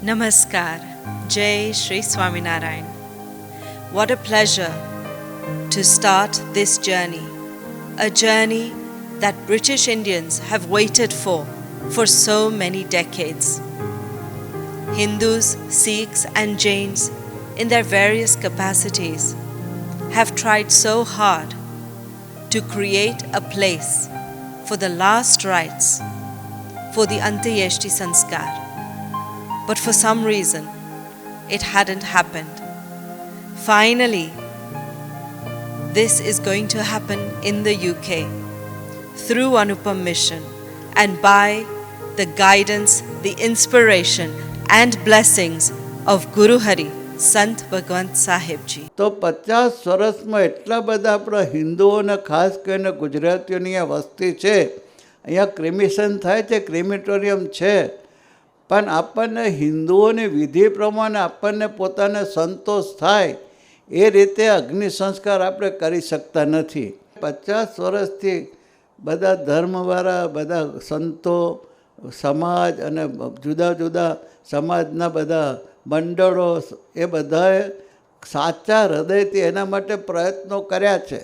Namaskar. Jai Shri Swaminarayan. What a pleasure to start this journey. A journey that British Indians have waited for so many decades. Hindus, Sikhs and Jains in their various capacities have tried so hard to create a place for the last rites for the Antyeshti Sanskar. But for some reason, it hadn't happened. Finally, this is going to happen in the UK through Anoopam Mission and by the guidance, the inspiration and blessings of Guruhari Sant Guruhari Sahebji. તો 50 વર્ષમાં એટલા બધા આપણા હિન્દુઓને ખાસ કરીને ગુજરાતીઓની આ વસ્તી છે. અહીંયા ક્રેમેશન થાય છે, ક્રેમેટોરિયમ છે, પણ આપણને હિન્દુઓની વિધિ પ્રમાણે આપણને પોતાને સંતોષ થાય એ રીતે અગ્નિ સંસ્કાર આપણે કરી શકતા નથી. 50 વર્ષથી બધા ધર્મવાળા, બધા સંતો, સમાજ અને જુદા જુદા સમાજના બધા મંડળો એ બધાએ સાચા હૃદયથી એના માટે પ્રયત્નો કર્યા છે.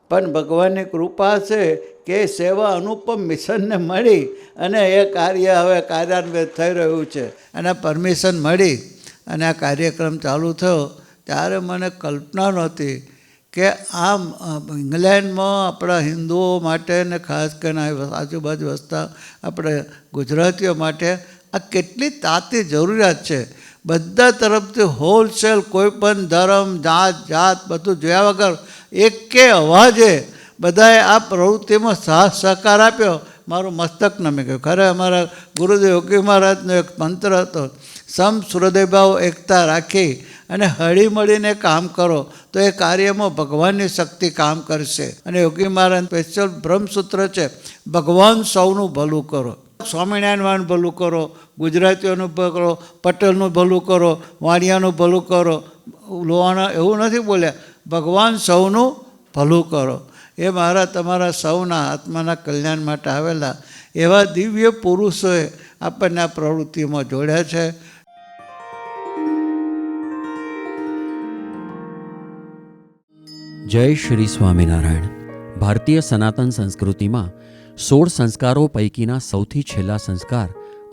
પણ ભગવાનની કૃપા છે કે સેવા અનુપમ મિશનને મળી અને એ કાર્ય હવે કાર્યાન્વિત થઈ રહ્યું છે. અને પરમિશન મળી અને આ કાર્યક્રમ ચાલુ થયો ત્યારે મને કલ્પના નહોતી કે આમ ઇંગ્લેન્ડમાં આપણા હિન્દુઓ માટે ને ખાસ કરીને આજુબાજુ વસતા આપણે ગુજરાતીઓ માટે આ કેટલી તાતી જરૂરિયાત છે. બધા તરફથી હોલસેલ કોઈ પણ ધર્મ, જાત બધું જોયા વગર એકે અવાજે બધાએ આ પ્રવૃત્તિમાં સાથ સહકાર આપ્યો. મારું મસ્તક નમી ગયું. ખરે અમારા ગુરુદેવ યોગી મહારાજનો એક મંત્ર હતો, સમ સુહૃદયભાવ એકતા રાખી અને હળી મળીને કામ કરો તો એ કાર્યમાં ભગવાનની શક્તિ કામ કરશે. અને યોગી મહારાજ સ્પેશિયલ બ્રહ્મસૂત્ર છે, ભગવાન સૌનું ભલું કરો. સ્વામિનારાયણ ભલું કરો, ગુજરાતીઓનું ભલું કરો, પટેલનું ભલું કરો, વાણિયાનું ભલું કરો, લોહાણા એવું નથી બોલ્યા, ભગવાન સૌનું ભલું કરો. એ મારા તમારા સૌના આત્માના કલ્યાણ માટે આવેલા એવા દિવ્ય પુરુષોએ આપણને આ પ્રવૃત્તિમાં જોડ્યા છે. જય શ્રી સ્વામિનારાયણ. ભારતીય સનાતન સંસ્કૃતિમાં 16 સંસ્કારો પૈકીના સૌથી છેલ્લા સંસ્કાર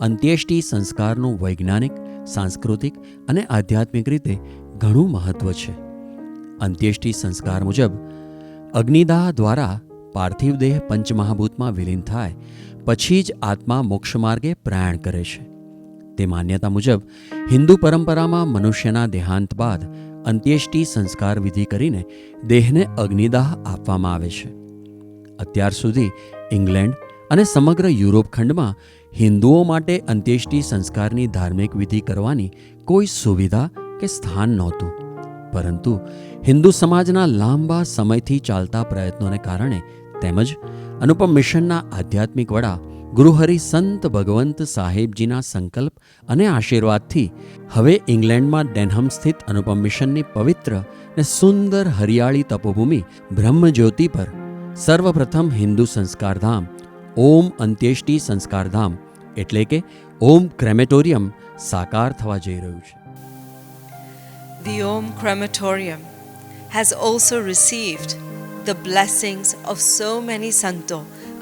અંત્યેષ્ટિ સંસ્કારનું વૈજ્ઞાનિક, સાંસ્કૃતિક અને આધ્યાત્મિક રીતે ઘણું મહત્ત્વ છે. અંત્યેષ્ટિ સંસ્કાર મુજબ અગ્નિદાહ દ્વારા પાર્થિવ દેહ પંચમહાભૂતમાં વિલીન થાય પછી જ આત્મા મોક્ષમાર્ગે પ્રયાણ કરે છે. તે માન્યતા મુજબ હિન્દુ પરંપરામાં મનુષ્યના દેહાંત બાદ અંત્યેષ્ટિ સંસ્કાર વિધિ કરીને દેહને અગ્નિદાહ આપવામાં આવે છે. અત્યાર સુધી ઇંગ્લેન્ડ અને સમગ્ર યુરોપ ખંડમાં હિન્દુઓ માટે અંત્યેષ્ટિ સંસ્કારની ધાર્મિક વિધિ કરવાની કોઈ સુવિધા કે સ્થાન નહોતું. પરંતુ હિન્દુ સમાજના લાંબા સમયથી ચાલતા પ્રયત્નોને કારણે તેમજ અનુપમ મિશનના આધ્યાત્મિક વડા ગુરુહરિ સંત ભગવંત સાહેબજીના સંકલ્પ અને આશીર્વાદથી હવે ઇંગ્લેન્ડમાં ડેનહમ સ્થિત અનુપમ મિશનની પવિત્ર અને સુંદર હરિયાળી તપોભૂમિ બ્રહ્મજ્યોતિ પર સર્વપ્રથમ હિન્દુ સંસ્કારધામ ઓમ અંત્યેષ્ટિ સંસ્કારધામ એટલે કે ઓમ ક્રેમેટોરિયમ સાકાર થવા જઈ રહ્યું છે. The AUM Crematorium has also received the blessings of so many santo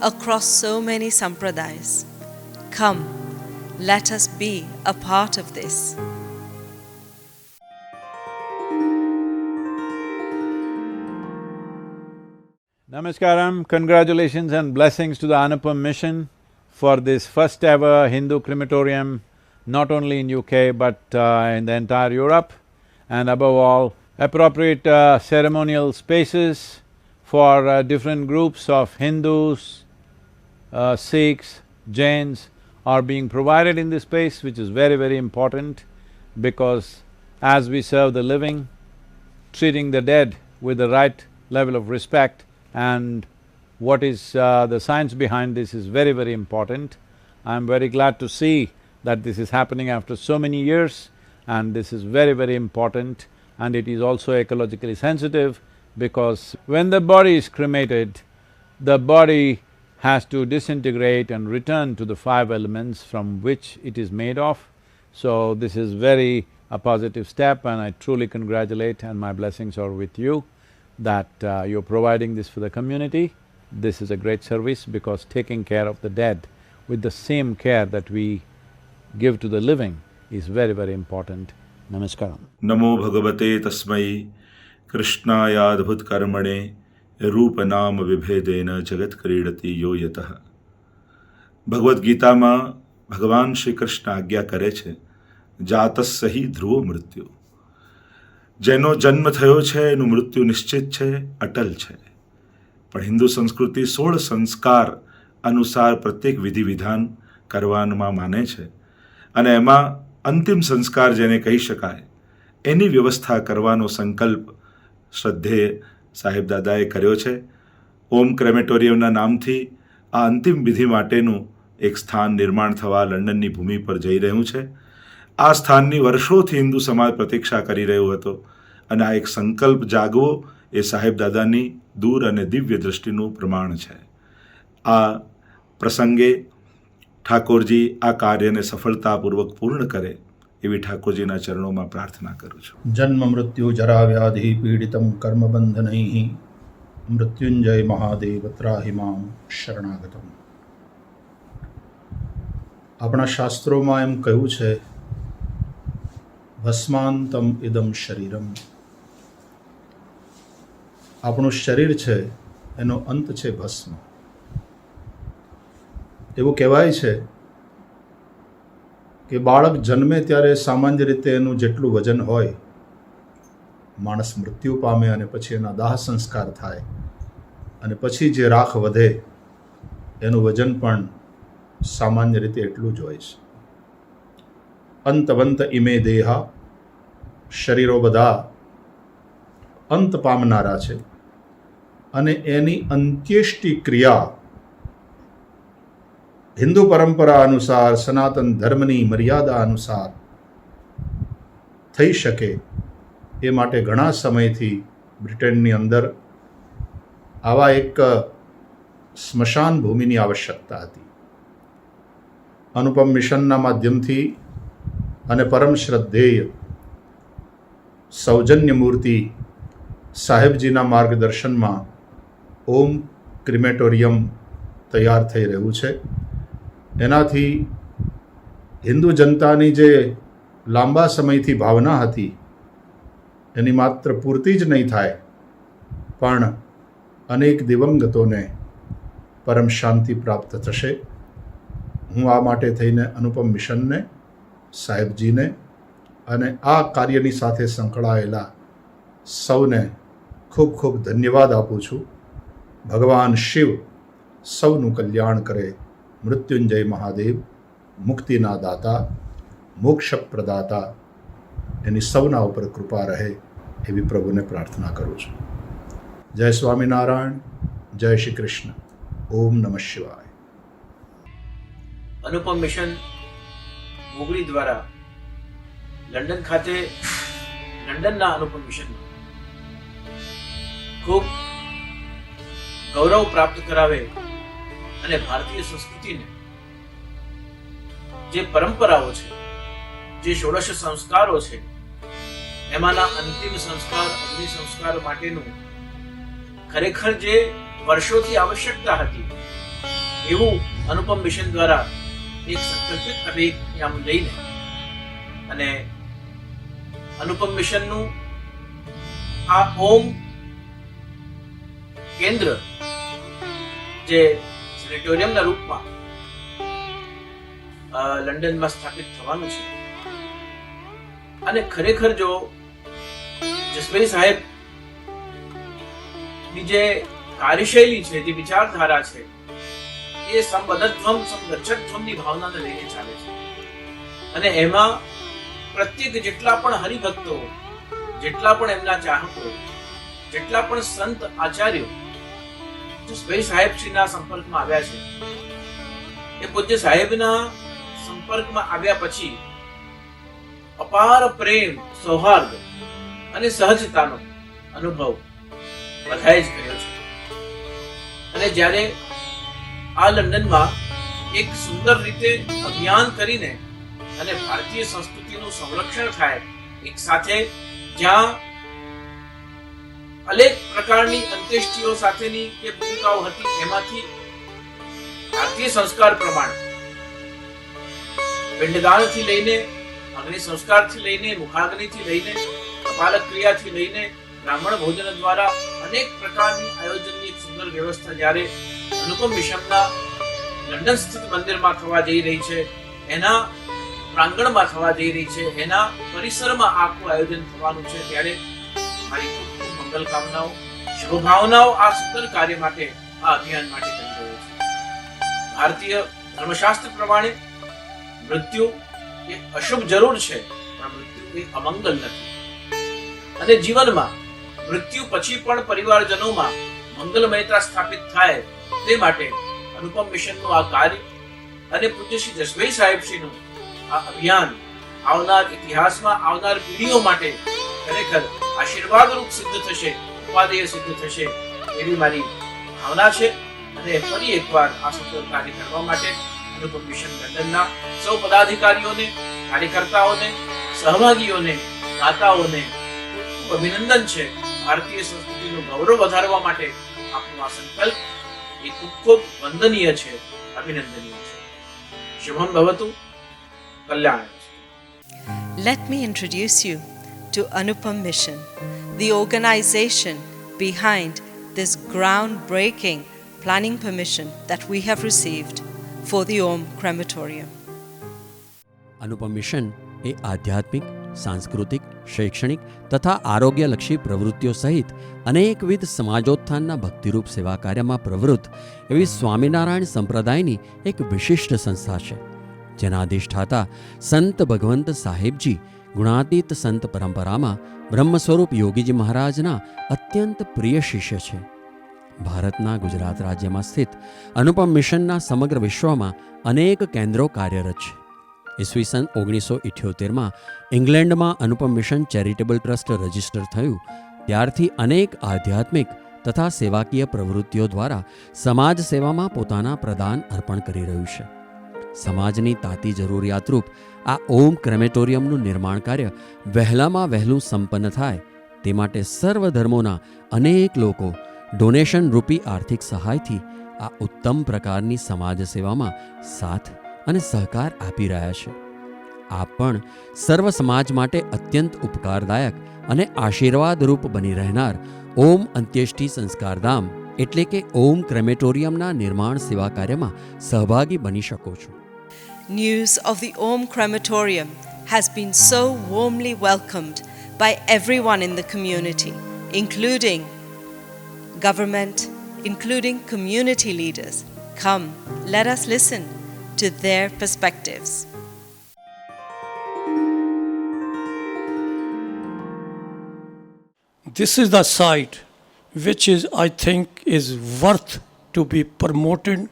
across so many sampradayas. Come, let us be a part of this. Namaskaram, congratulations and blessings to the Anoopam Mission for this first ever Hindu crematorium, not only in UK but in the entire Europe, and above all, appropriate ceremonial spaces for different groups of Hindus, Sikhs, Jains are being provided in this space, which is very, very important because as we serve the living, treating the dead with the right level of respect and what is the science behind this is very, very important. I'm very glad to see that this is happening after so many years, and this is very, very important, and it is also ecologically sensitive because when the body is cremated, the body has to disintegrate and return to the 5 elements from which it is made of. So this is very a positive step, and I truly congratulate, and my blessings are with you that you're providing this for the community. This is a great service because taking care of the dead with the same care that we give to the living is very, very important. Namaskaram. नमो भगवते तस्मै कृष्णायाद्भुत कर्मणे रूप नाम विभेदेन जगत क्रीडति यो यतः। ભગવદ્ ગીતામાં ભગવાન શ્રી કૃષ્ણ આજ્ઞા કરે છે, જાતસ્ય હિ ધ્રુવો મૃત્યુ. જેનો જન્મ થયો છે એનું મૃત્યુ નિશ્ચિત છે, અટલ છે. પણ હિન્દુ સંસ્કૃતિ 16 સંસ્કાર અનુસાર પ્રત્યેક વિધિ વિધાન કરવાનમાં માને છે, અને એમાં અંતિમ સંસ્કાર જેને કહી શકાય એની વ્યવસ્થા કરવાનો સંકલ્પ શ્રદ્ધેય સાહેબ દાદાએ કર્યો છે. ઓમ ક્રેમેટોરિયમના નામથી આ અંતિમ વિધિ માટેનું એક સ્થાન નિર્માણ થવા લંડનની ભૂમિ પર જઈ રહ્યું છે. આ સ્થાનની વર્ષોથી હિન્દુ સમાજ પ્રતીક્ષા કરી રહ્યો હતો, અને આ એક સંકલ્પ જાગવો એ સાહેબ દાદાની દૂર અને દિવ્ય દૃષ્ટિનું પ્રમાણ છે. આ પ્રસંગે ઠાકોરજી આ કાર્યને સફળતાપૂર્વક પૂર્ણ કરે એવી ઠાકોરજીના ચરણોમાં પ્રાર્થના કરું છું. જન્મ મૃત્યુ જરા વ્યાધિ પીડિતમ કર્મબંધનૈઃ મૃત્યુંજય મહાદેવ ત્રાહિ મામ શરણાગતમ. આપણા શાસ્ત્રોમાં એમ કહ્યું છે, ભસ્માંતમ ઇદમ શરીરમ. આપણું શરીર છે એનો અંત છે ભસ્મ. એવું કહેવાય છે કે બાળક જન્મે ત્યારે સામાન્ય રીતે એનું જેટલું વજન હોય, માણસ મૃત્યુ પામે અને પછી એના દાહ સંસ્કાર થાય, અને પછી જે રાખ વધે એનું વજન પણ સામાન્ય રીતે એટલું જ હોય છે. અંતવંત ઇમે દેહા, શરીરો બધા અંત પામનારા છે, અને એની અંત્યેષ્ટિ ક્રિયા હિન્દુ પરંપરા અનુસાર, સનાતન ધર્મની મર્યાદા અનુસાર થઈ શકે એ માટે ઘણા સમયથી બ્રિટનની અંદર આવા એક સ્મશાન ભૂમિની આવશ્યકતા હતી. અનુપમ મિશનના માધ્યમથી અને પરમ શ્રદ્ધેય સૌજન્ય મૂર્તિ સાહેબજીના માર્ગદર્શનમાં ઓમ ક્રિમેટોરિયમ તૈયાર થઈ રહ્યું છે. એનાથી હિન્દુ જનતાની જે લાંબા સમયથી ભાવના હતી એની માત્ર પૂર્તિ જ નહીં થાય, પણ અનેક દિવંગતોને પરમ શાંતિ પ્રાપ્ત થશે. હું આ માટે થઈને અનુપમ મિશનને, સાહેબજીને અને આ કાર્યની સાથે સંકળાયેલા સૌને ખૂબ ખૂબ ધન્યવાદ આપું છું. ભગવાન શિવ સૌનું કલ્યાણ કરે. મૃત્યુંજય મહાદેવ મુક્તિના દાતા, મોક્ષ પ્રદાતા, એની સૌના ઉપર કૃપા રહે એવી પ્રભુને પ્રાર્થના કરું છું. જય સ્વામિનારાયણ, જય શ્રી કૃષ્ણ. ઓમ નમઃ શિવાય. અનુપમ મિશન મોગરી દ્વારા લંડન ખાતે લંડનના અનુપમ મિશનમાં ખૂબ ગૌરવ પ્રાપ્ત કરાવે અને ભારતીય સંસ્કૃતિને જે પરંપરાઓ છે, જે ષોડશ સંસ્કારો છે, એમાંના અંતિમ સંસ્કાર, અગ્નિ સંસ્કાર માટેનું ખરેખર જે વર્ષોથી આવશ્યકતા હતી એવું અનુપમ મિશન દ્વારા એક સંકલ્પિત અભિયાન લઈને અને અનુપમ મિશનનું આ ઓમ કેન્દ્ર જે સેનેટોરિયમના રૂપમાં લંડનમાં સ્થાપિત થવાનું છે. અને ખરેખર જો જસભાઈ સાહેબ ની જે કાર્યશૈલી છે, જે વિચારધારા છે, એ સંબદ્ધત્વમ સંગચ્છત્વમની ભાવનાને લઈને ચાલે છે. અને એમાં પ્રત્યેક જેટલા પણ હરિભક્તો, જેટલા પણ એમના ચાહકો, જેટલા પણ સંત આચાર્યો જસભાઈ સાહેબશ્રીના સંપર્કમાં આવ્યા છે, એ પૂજ્ય સાહેબના સંપર્કમાં આવ્યા પછી અપાર પ્રેમ, સૌહાર્દ અને સહજતાનો અનુભવ બધાએ જ કર્યો છે. અને જ્યારે આ લંડનમાં એક સુંદર રીતે અભિયાન કરીને અને ભારતીય સંસ્કૃતિનું સંરક્ષણ થાય, એક સાથે જ્યાં અનેક પ્રકારની અંત્યેષ્ટિઓ સાથેની જે ભૂમિકાઓ હતી એમાંથી ભારતીય સંસ્કાર પ્રમાણે પિંડદાનથી લઈને, અગ્નિ સંસ્કારથી લઈને, મુખાગ્નિથી લઈને, કપાલક ક્રિયાથી લઈને, બ્રાહ્મણ ભોજન દ્વારા અનેક પ્રકારની આયોજનની એક સુંદર વ્યવસ્થા જ્યારે અનુપમ મિશનના લંડન સ્થિત મંદિરમાં થવા જઈ રહી છે, એના પ્રાંગણમાં થવા જઈ રહી છે, એના પરિસરમાં આખું આયોજન થવાનું છે, ત્યારે મારી ખૂબ ખૂબ મંગલ કામનાઓ, શુભભાવનાઓ આ સુંદર કાર્ય માટે, આ અભિયાન માટે કરી રહ્યો છે. ભારતીય ધર્મશાસ્ત્ર પ્રમાણે મૃત્યુ એ અશુભ જરૂર છે, પણ મૃત્યુ એ અમંગલ નથી. અને જીવનમાં મૃત્યુ પછી પણ પરિવારજનોમાં મંગલમયતા સ્થાપિત થાય તે માટે અનુપમ મિશનનું આ કાર્ય અને પૂજ્ય શ્રી જસભાઈ સાહેબશ્રીનું આ અભિયાન આવનાર ઇતિહાસમાં આવનાર પેઢીઓ માટે ખરેખર આશીર્વાદરૂપ સિદ્ધ થશે, ઉપાદેય સિદ્ધ થશે એવી મારી ભાવના છે. અને ફરી એકવાર આ સુંદર કાર્ય કરવા માટે અનુપમ મિશન લંડનના સૌ પદાધિકારીઓને, કાર્યકર્તાઓને, સહભાગીઓને, દાતાઓને ખૂબ અભિનંદન છે. ભારતીય સંસ્કૃતિનું ગૌરવ વધારવા માટે આપનો આ સંકલ્પ એ ખૂબ ખૂબ વંદનીય છે, અભિનંદનીય છે. શુભમ ભવતુ, કલ્યાણ. Let me introduce you to Anoopam Mission, the organization behind this groundbreaking planning permission that we have received for the AUM Crematorium. Anupam mission એ આધ્યાત્મિક, સાંસ્કૃતિક, શૈક્ષણિક તથા આરોગ્યલક્ષી પ્રવૃત્તિઓ સહિત અનેકવિધ સમાજોત્થાનના ભક્તિરૂપ સેવા કાર્યમાં પ્રવૃત્ત એવી સ્વામિનારાયણ સંપ્રદાયની એક વિશિષ્ટ સંસ્થા છે, જેના અધિષ્ઠાતા સંત ભગવંત સાહેબજી ગુણાતીત સંત પરંપરામાં બ્રહ્મ સ્વરૂપ યોગીજી મહારાજના અત્યંત પ્રિય શિષ્ય છે. ભારતના ગુજરાત રાજ્યમાં સ્થિત અનુપમ મિશનના સમગ્ર વિશ્વમાં અનેક કેન્દ્રો કાર્યરત છે. ઈસવીસન 1978માં ઇંગ્લેન્ડમાં અનુપમ મિશન ચેરિટેબલ ટ્રસ્ટ રજિસ્ટર થયું ત્યારથી અનેક આધ્યાત્મિક તથા સેવાકીય પ્રવૃત્તિઓ દ્વારા સમાજ સેવામાં પોતાના પ્રદાન અર્પણ કરી રહ્યું છે. સમાજની તાતી જરૂરિયાતરૂપ આ ઓમ ક્રેમેટોરિયમનું નિર્માણ કાર્ય વહેલામાં વહેલું સંપન્ન થાય તે માટે સર્વ ધર્મોના અનેક લોકો ડોનેશન રૂપી આર્થિક સહાયથી આ ઉત્તમ પ્રકારની સમાજ સેવામાં સાથ અને સહકાર આપી રહ્યા છે. આ પણ સર્વ સમાજ માટે અત્યંત ઉપકારદાયક અને આશીર્વાદરૂપ બની રહેનાર ઓમ અંત્યેષ્ટિ સંસ્કારધામ એટલે કે ઓમ ક્રેમેટોરિયમના નિર્માણ સેવા કાર્યમાં સહભાગી બની શકો છો. News of the AUM Crematorium has been so warmly welcomed by everyone in the community, including government, including community leaders. Come, let us listen to their perspectives. This is the site which is, I think, is worth to be promoted.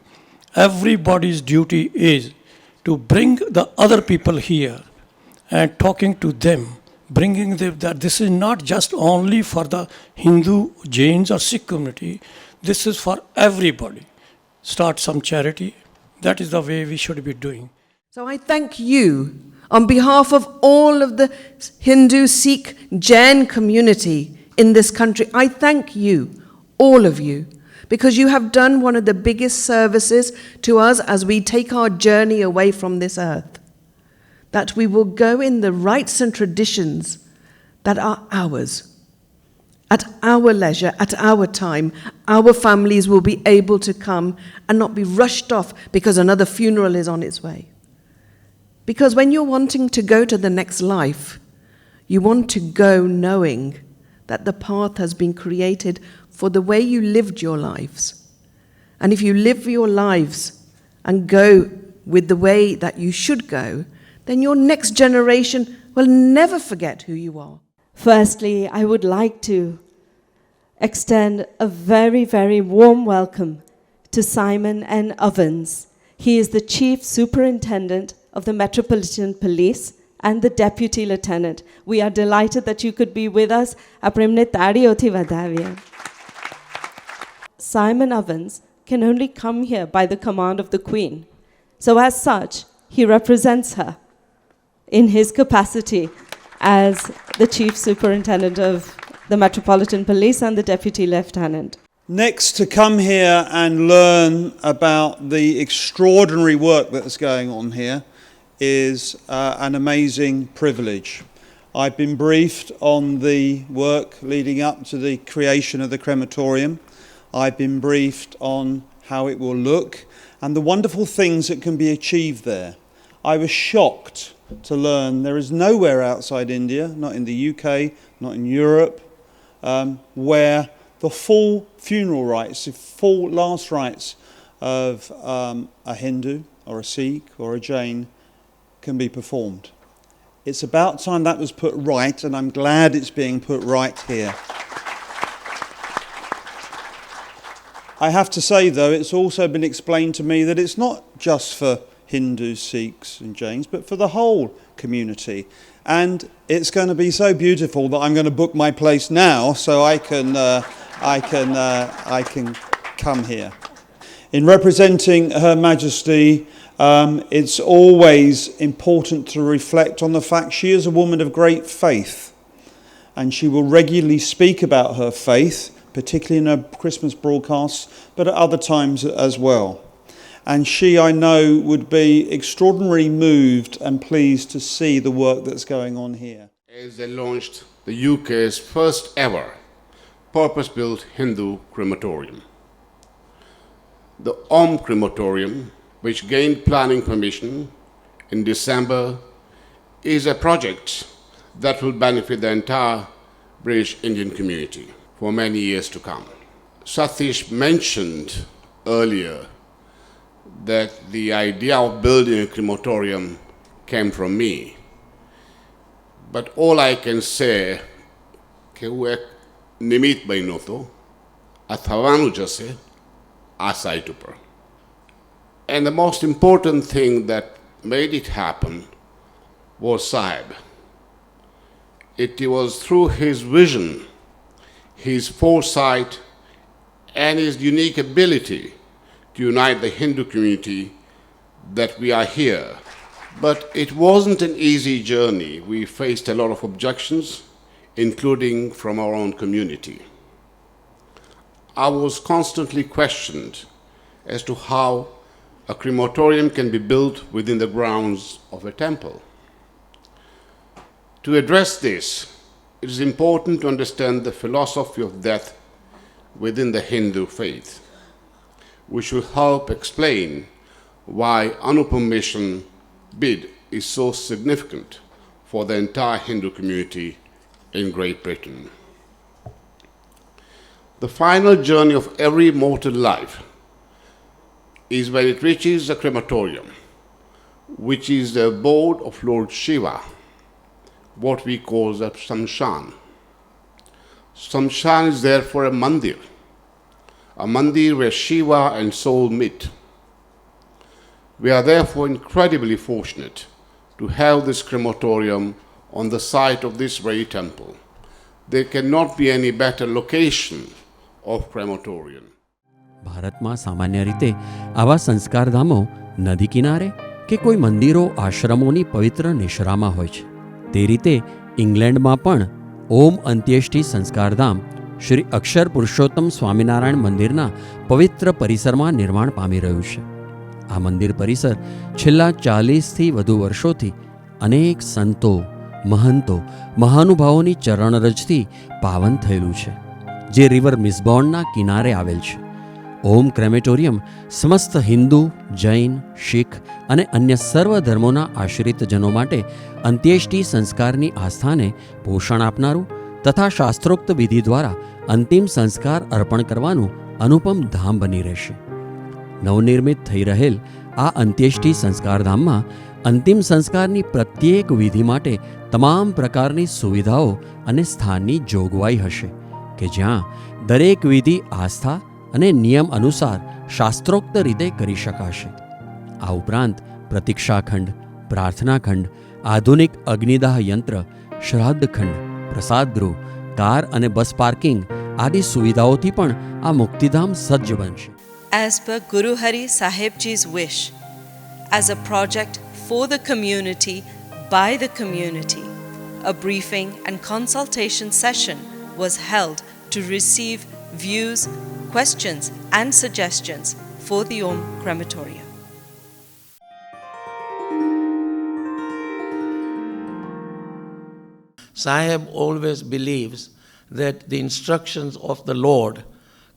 Everybody's duty is to bring the other people here and talking to them, bringing them that this is not just only for the Hindu, Jains or Sikh community. This is for everybody. Start some charity. That is the way we should be doing. So I thank you on behalf of all of the Hindu, Sikh, Jain community in this country. I thank you, all of you, because you have done one of the biggest services to us as we take our journey away from this earth. That we will go in the rites and traditions that are ours. At our leisure, at our time, our families will be able to come and not be rushed off because another funeral is on its way. Because when you're wanting to go to the next life, you want to go knowing that the path has been created for the way you lived your lives. And if you live your lives and go with the way that you should go, then your next generation will never forget who you are. Firstly, I would like to extend a very, very warm welcome to Simon N. Ovens. He is the Chief Superintendent of the Metropolitan Police and the Deputy Lieutenant. We are delighted that you could be with us. Simon Ovens can only come here by the command of the Queen. So as such, he represents her. in his capacity as the Chief Superintendent of the Metropolitan Police and the Deputy Lieutenant. Next, to come here and learn about the extraordinary work that's going on here is an amazing privilege. I've been briefed on the work leading up to the creation of the crematorium. I've been briefed on how it will look and the wonderful things that can be achieved there. I was shocked to learn there is nowhere outside India, not in the UK, not in Europe, where the full funeral rites, the full last rites of a Hindu or a Sikh or a Jain can be performed. It's about time that was put right, and I'm glad it's being put right here. I have to say, though, it's also been explained to me that it's not just for Hindus, Sikhs and Jains, but for the whole community. And it's going to be so beautiful that I'm going to book my place now so I can come here. In representing Her Majesty, it's always important to reflect on the fact she is a woman of great faith, and she will regularly speak about her faith, particularly in her Christmas broadcasts, but at other times as well. And she, I know, would be extraordinarily moved and pleased to see the work that's going on here. As they launched the UK's first ever purpose-built Hindu crematorium. The AUM crematorium, which gained planning permission in December, is a project that will benefit the entire British Indian community for many years to come. Satish mentioned earlier that the idea of building a crematorium came from me. But all I can say કે હું એક નિમિત્ત બન્યો હતો આ થવાનું જ હશે આ સાઇટ ઉપર. And the most important thing that made it happen was Saheb. It was through his vision, his foresight, and his unique ability to unite the Hindu community that we are here. But it wasn't an easy journey. We faced a lot of objections, including from our own community. I was constantly questioned as to how a crematorium can be built within the grounds of a temple. To address this, it is important to understand the philosophy of death within the Hindu faith, which will help explain why Anoopam Mission bid is so significant for the entire Hindu community in Great Britain. The final journey of every mortal life is when it reaches the crematorium, which is the abode of Lord Shiva, what we call the Samshan. Samshan is therefore a mandir where Shiva and soul meet. We are therefore incredibly fortunate to have this crematorium on the site of this very temple. There cannot be any better location of crematorium. ભારતમાં સામાન્ય રીતે આવા સંસ્કારધામો નદી કિનારે કે કોઈ મંદિરો આશ્રમોની પવિત્ર નિશ્રામાં હોય છે. તે રીતે ઇંગ્લેન્ડમાં પણ ઓમ અંત્યેષ્ટિ સંસ્કારધામ શ્રી અક્ષર પુરુષોત્તમ સ્વામિનારાયણ મંદિરના પવિત્ર પરિસરમાં નિર્માણ પામી રહ્યું છે. આ મંદિર પરિસર છેલ્લા 40થી વધુ વર્ષોથી અનેક સંતો, મહંતો, મહાનુભાવોની ચરણરજથી પાવન થયેલું છે, જે રિવર મિસબોર્નના કિનારે આવેલ છે. ઓમ ક્રેમેટોરિયમ સમસ્ત હિન્દુ, જૈન, શીખ અને અન્ય સર્વ ધર્મોના આશ્રિતજનો માટે અંત્યેષ્ટિ સંસ્કારની આસ્થાને પોષણ આપનારું તથા શાસ્ત્રોક્ત વિધિ દ્વારા અંતિમ સંસ્કાર અર્પણ કરવાનું અનુપમ ધામ બની રહેશે. નવનિર્મિત થઈ રહેલ આ અંત્યેષ્ટિ સંસ્કારધામમાં અંતિમ સંસ્કારની પ્રત્યેક વિધિ માટે તમામ પ્રકારની સુવિધાઓ અને સ્થાનની જોગવાઈ હશે કે જ્યાં દરેક વિધિ આસ્થા અને નિયમ અનુસાર શાસ્ત્રોક્ત રીતે કરી શકાશે. આ ઉપરાંત પ્રતીક્ષાખંડ, પ્રાર્થનાખંડ, આધુનિક અગ્નિદાહ યંત્ર, શ્રાદ્ધખંડ, પ્રસાદગૃહ, કાર અને બસ પાર્કિંગ આદિ સુવિધાઓથી પણ આ મુક્તિધામ સજ્જ બનશે. As per Guruhari Sahebji's wish, as a project for the community by the community. A briefing and consultation session was held to receive views, questions, and suggestions for the AUM Crematorium. Saheb always believes that the instructions of the Lord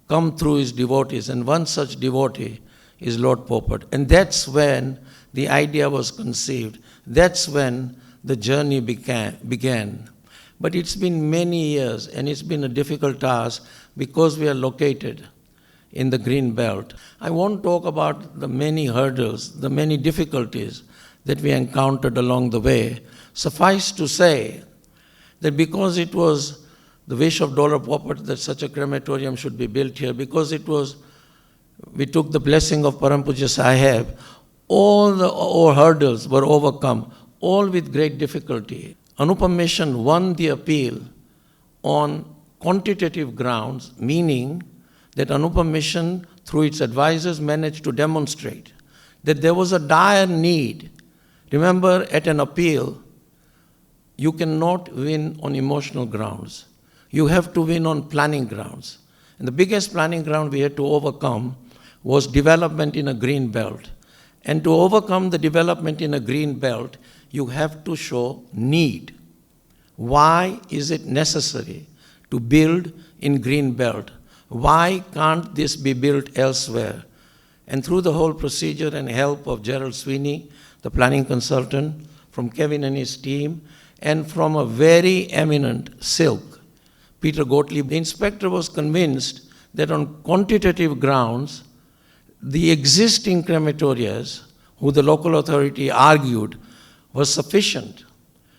come through his devotees, and one such devotee is Lord Popat. And that's when the idea was conceived. That's when the journey began. But it's been many years, and it's been a difficult task because we are located in the green belt. I won't talk about the many hurdles, the many difficulties that we encountered along the way. Suffice to say that because it was the wish of Dr. Popat that such a crematorium should be built here, because we took the blessing of Param Pujya Saheb, all hurdles were overcome, all with great difficulty. Anoopam Mission won the appeal on quantitative grounds, meaning that Anoopam Mission, through its advisors, managed to demonstrate that there was a dire need. Remember, at an appeal, you cannot win on emotional grounds. You have to win on planning grounds. And the biggest planning ground we had to overcome was development in a green belt. And to overcome the development in a green belt, you have to show need. Why is it necessary to build in green belt? Why can't this be built elsewhere? And through the whole procedure and help of Gerald Sweeney, the planning consultant, from Kevin and his team, and from a very eminent Silk, Peter Gottlieb, the inspector was convinced that on quantitative grounds, the existing crematorias, who the local authority argued was sufficient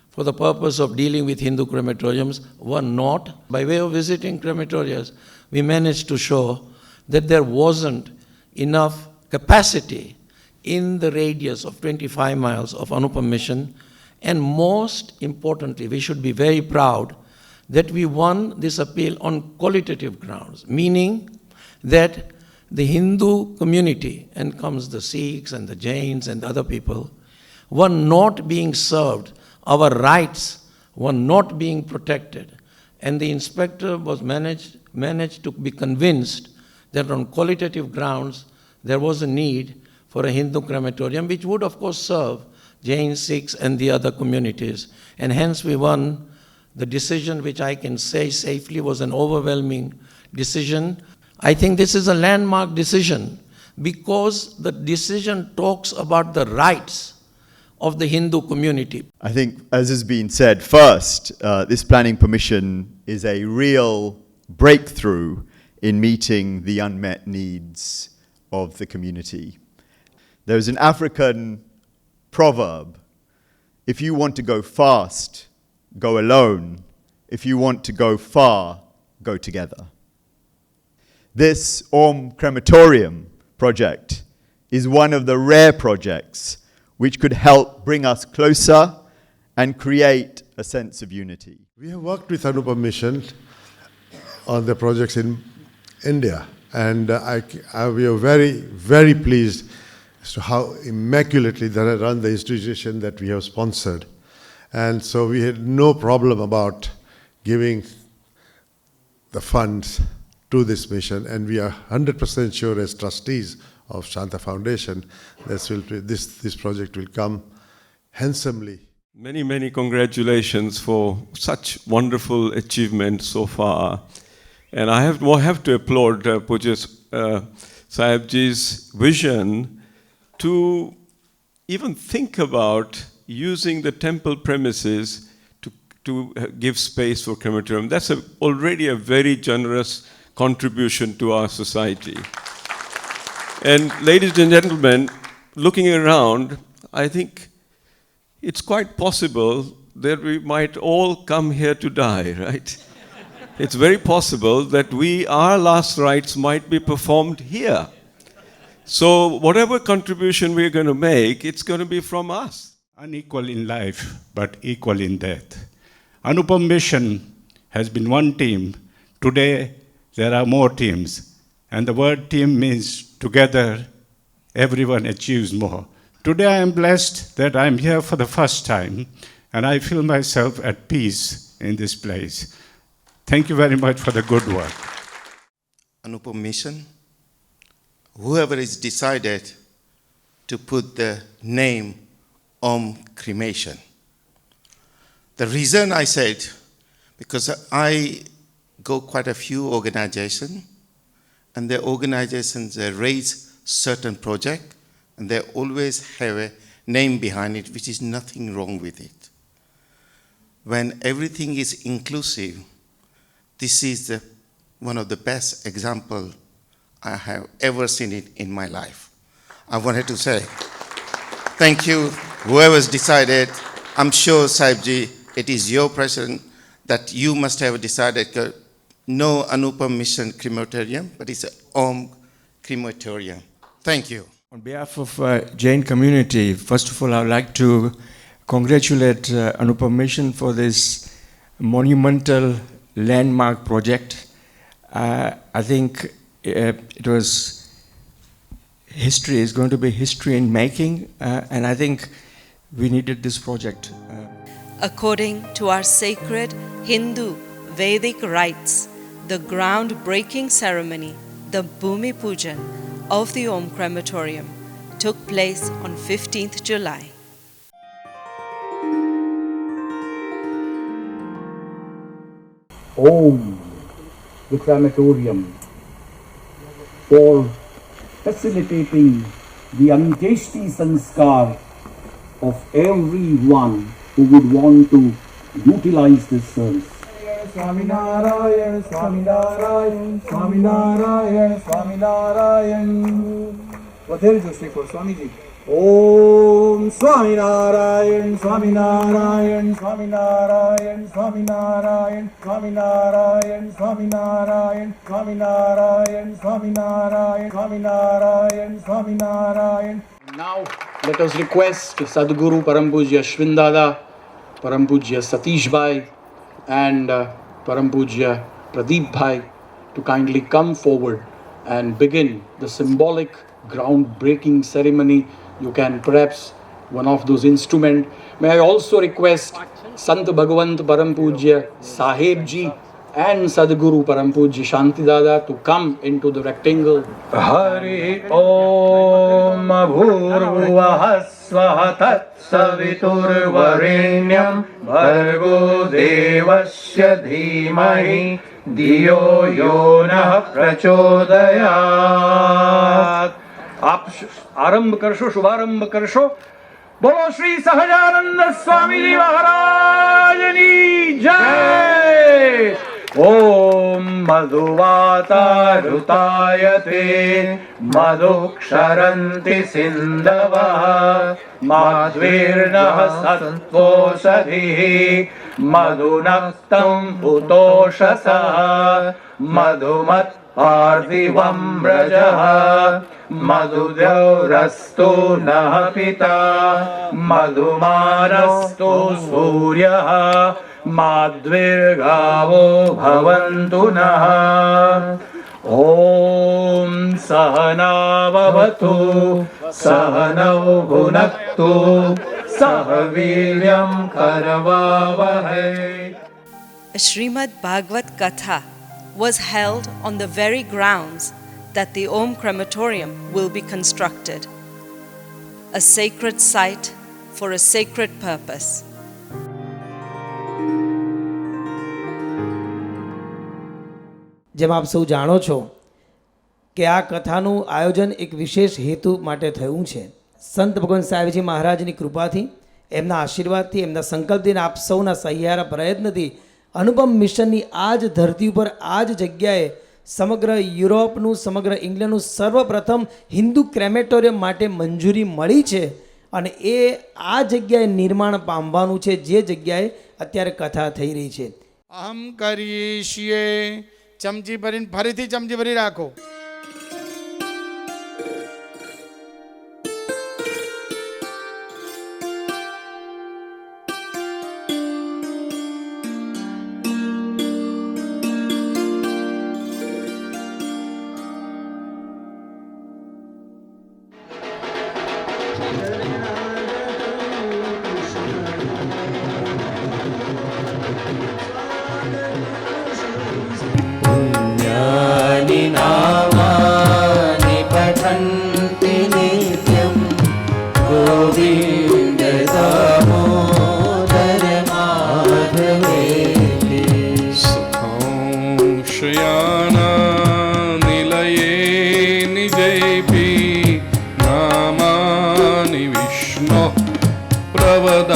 for the purpose of dealing with Hindu crematoriums, were not. By way of visiting crematorias, we managed to show that there wasn't enough capacity in the radius of 25 miles of Anoopam Mission. And most importantly, we should be very proud that we won this appeal on qualitative grounds, meaning that the Hindu community, and comes the Sikhs and the Jains and the other people, were not being served. Our rights were not being protected. And the inspector was managed to be convinced that on qualitative grounds there was a need for a Hindu crematorium, which would of course serve Jain, Sikhs and the other communities. And hence we won the decision, which I can say safely was an overwhelming decision. I think this is a landmark decision because the decision talks about the rights of the Hindu community. I think, as has been said, first, this planning permission is a real breakthrough in meeting the unmet needs of the community. There's an African proverb: if you want to go fast, go alone. If you want to go far, go together. This AUM Crematorium project is one of the rare projects which could help bring us closer and create a sense of unity. We have worked with Anoopam Mission on the projects in India, and we are very, very pleased as to how immaculately they run the institution that we have sponsored. And so we had no problem about giving the funds to this mission, and we are 100% sure as trustees of Shanta Foundation this project will come handsomely. Many, many congratulations for such wonderful achievement so far. And I have to applaud Pujya Sahebji's vision to even think about using the temple premises to give space for crematorium. That's already a very generous contribution to our society. And ladies and gentlemen, looking around, I think it's quite possible that we might all come here to die, right? It's very possible that our last rites might be performed here. So whatever contribution we're going to make, it's going to be from us. Unequal in life, but equal in death. Anoopam Mission has been one team. Today, there are more teams. And the word team means together, everyone achieves more. Today I am blessed that I am here for the first time, and I feel myself at peace in this place. Thank you very much for the good work. Anoopam Mission, whoever is decided to put the name Om Cremation. The reason I said, because I go quite a few organizations, and the organizations raise certain project, and they always have a name behind it, which is nothing wrong with it. When everything is inclusive, this is one of the best examples I have ever seen it in my life. I wanted to say thank you, whoever's decided. I'm sure, Sahebji, it is your president that you must have decided no Anoopam Mission Crematorium, but it's an Om Crematorium. Thank you. On behalf of Jain community, first of all, I would like to congratulate Anoopam Mission for this monumental landmark project. I think it was history, is going to be history in making, and I think we needed this project. According to our sacred Hindu Vedic rites, the groundbreaking ceremony, the Bhumi Pujan of the Om Crematorium, took place on 15th July. Om, the crematorium, for facilitating the Antyeshti Sanskar of everyone who would want to utilize this service. Swaminarayan, Swaminarayan, Swaminarayan, Swaminarayan. What else to say for Swamiji? Om Swaminarayan, Swaminarayan, Swaminarayan, Swaminarayan, Swaminarayan, Swaminarayan, Swaminarayan, Swaminarayan, Swaminarayan, Swaminarayan. Now let us request Sadguru Param Pujya Ashwin Dada, Param Pujya Satish Bhai, and Param Pujya Pradeep Bhai to kindly come forward and begin the symbolic groundbreaking ceremony. You can perhaps one of those instruments. May I also request Sant Bhagwant Param Pujya Sahebji and Sadguru Param Pujya Shanti Dada to come into the rectangle. Hari Om Bhurvuvah Swaha Tat Savitur Varenyam Bhargo Devasya Dhimahi Diyo Yonah Prachodayat. आप आरंभ करशो, शुभारंभ करशो. बोलो श्री सहजानंद स्वामी जी महाराज की जय. ओम मधुवातारुतायते मधुक्षरन्ति सिन्धवः माध्वीर्नः सत्त्वोषधिः मधुनक्तं पुतोषसः मधुमत् पार्थिवं व्रजः मधुद्यौरस्तु नः पिता मधुमानस्तु सूर्यः माध्वीर्गावो भवन्तु नः. ॐ सहनाववतु सहनौ भुनक्तु सह वीर्यं करवावहै. A Srimad Bhagavad Katha was held on the very grounds that the Om Crematorium will be constructed, a sacred site for a sacred purpose. જેમ આપ સૌ જાણો છો કે આ કથાનું આયોજન એક વિશેષ હેતુ માટે થયું છે. સંત ભગવાન સાહેબજી મહારાજની કૃપાથી, એમના આશીર્વાદથી, એમના સંકલ્પથી, આપ સૌના સહિયારા પ્રયત્નથી અનુપમ મિશનની આ જ ધરતી ઉપર આ જ જગ્યાએ સમગ્ર યુરોપનું, સમગ્ર ઇંગ્લેન્ડનું સર્વપ્રથમ હિન્દુ ક્રેમેટોરિયમ માટે મંજૂરી મળી છે અને એ આ જગ્યાએ નિર્માણ પામવાનું છે, જે જગ્યાએ અત્યારે કથા થઈ રહી છે. અહમ કરીએ છીએ. ચમચી ભરીને ફરીથી ચમચી ભરી રાખો.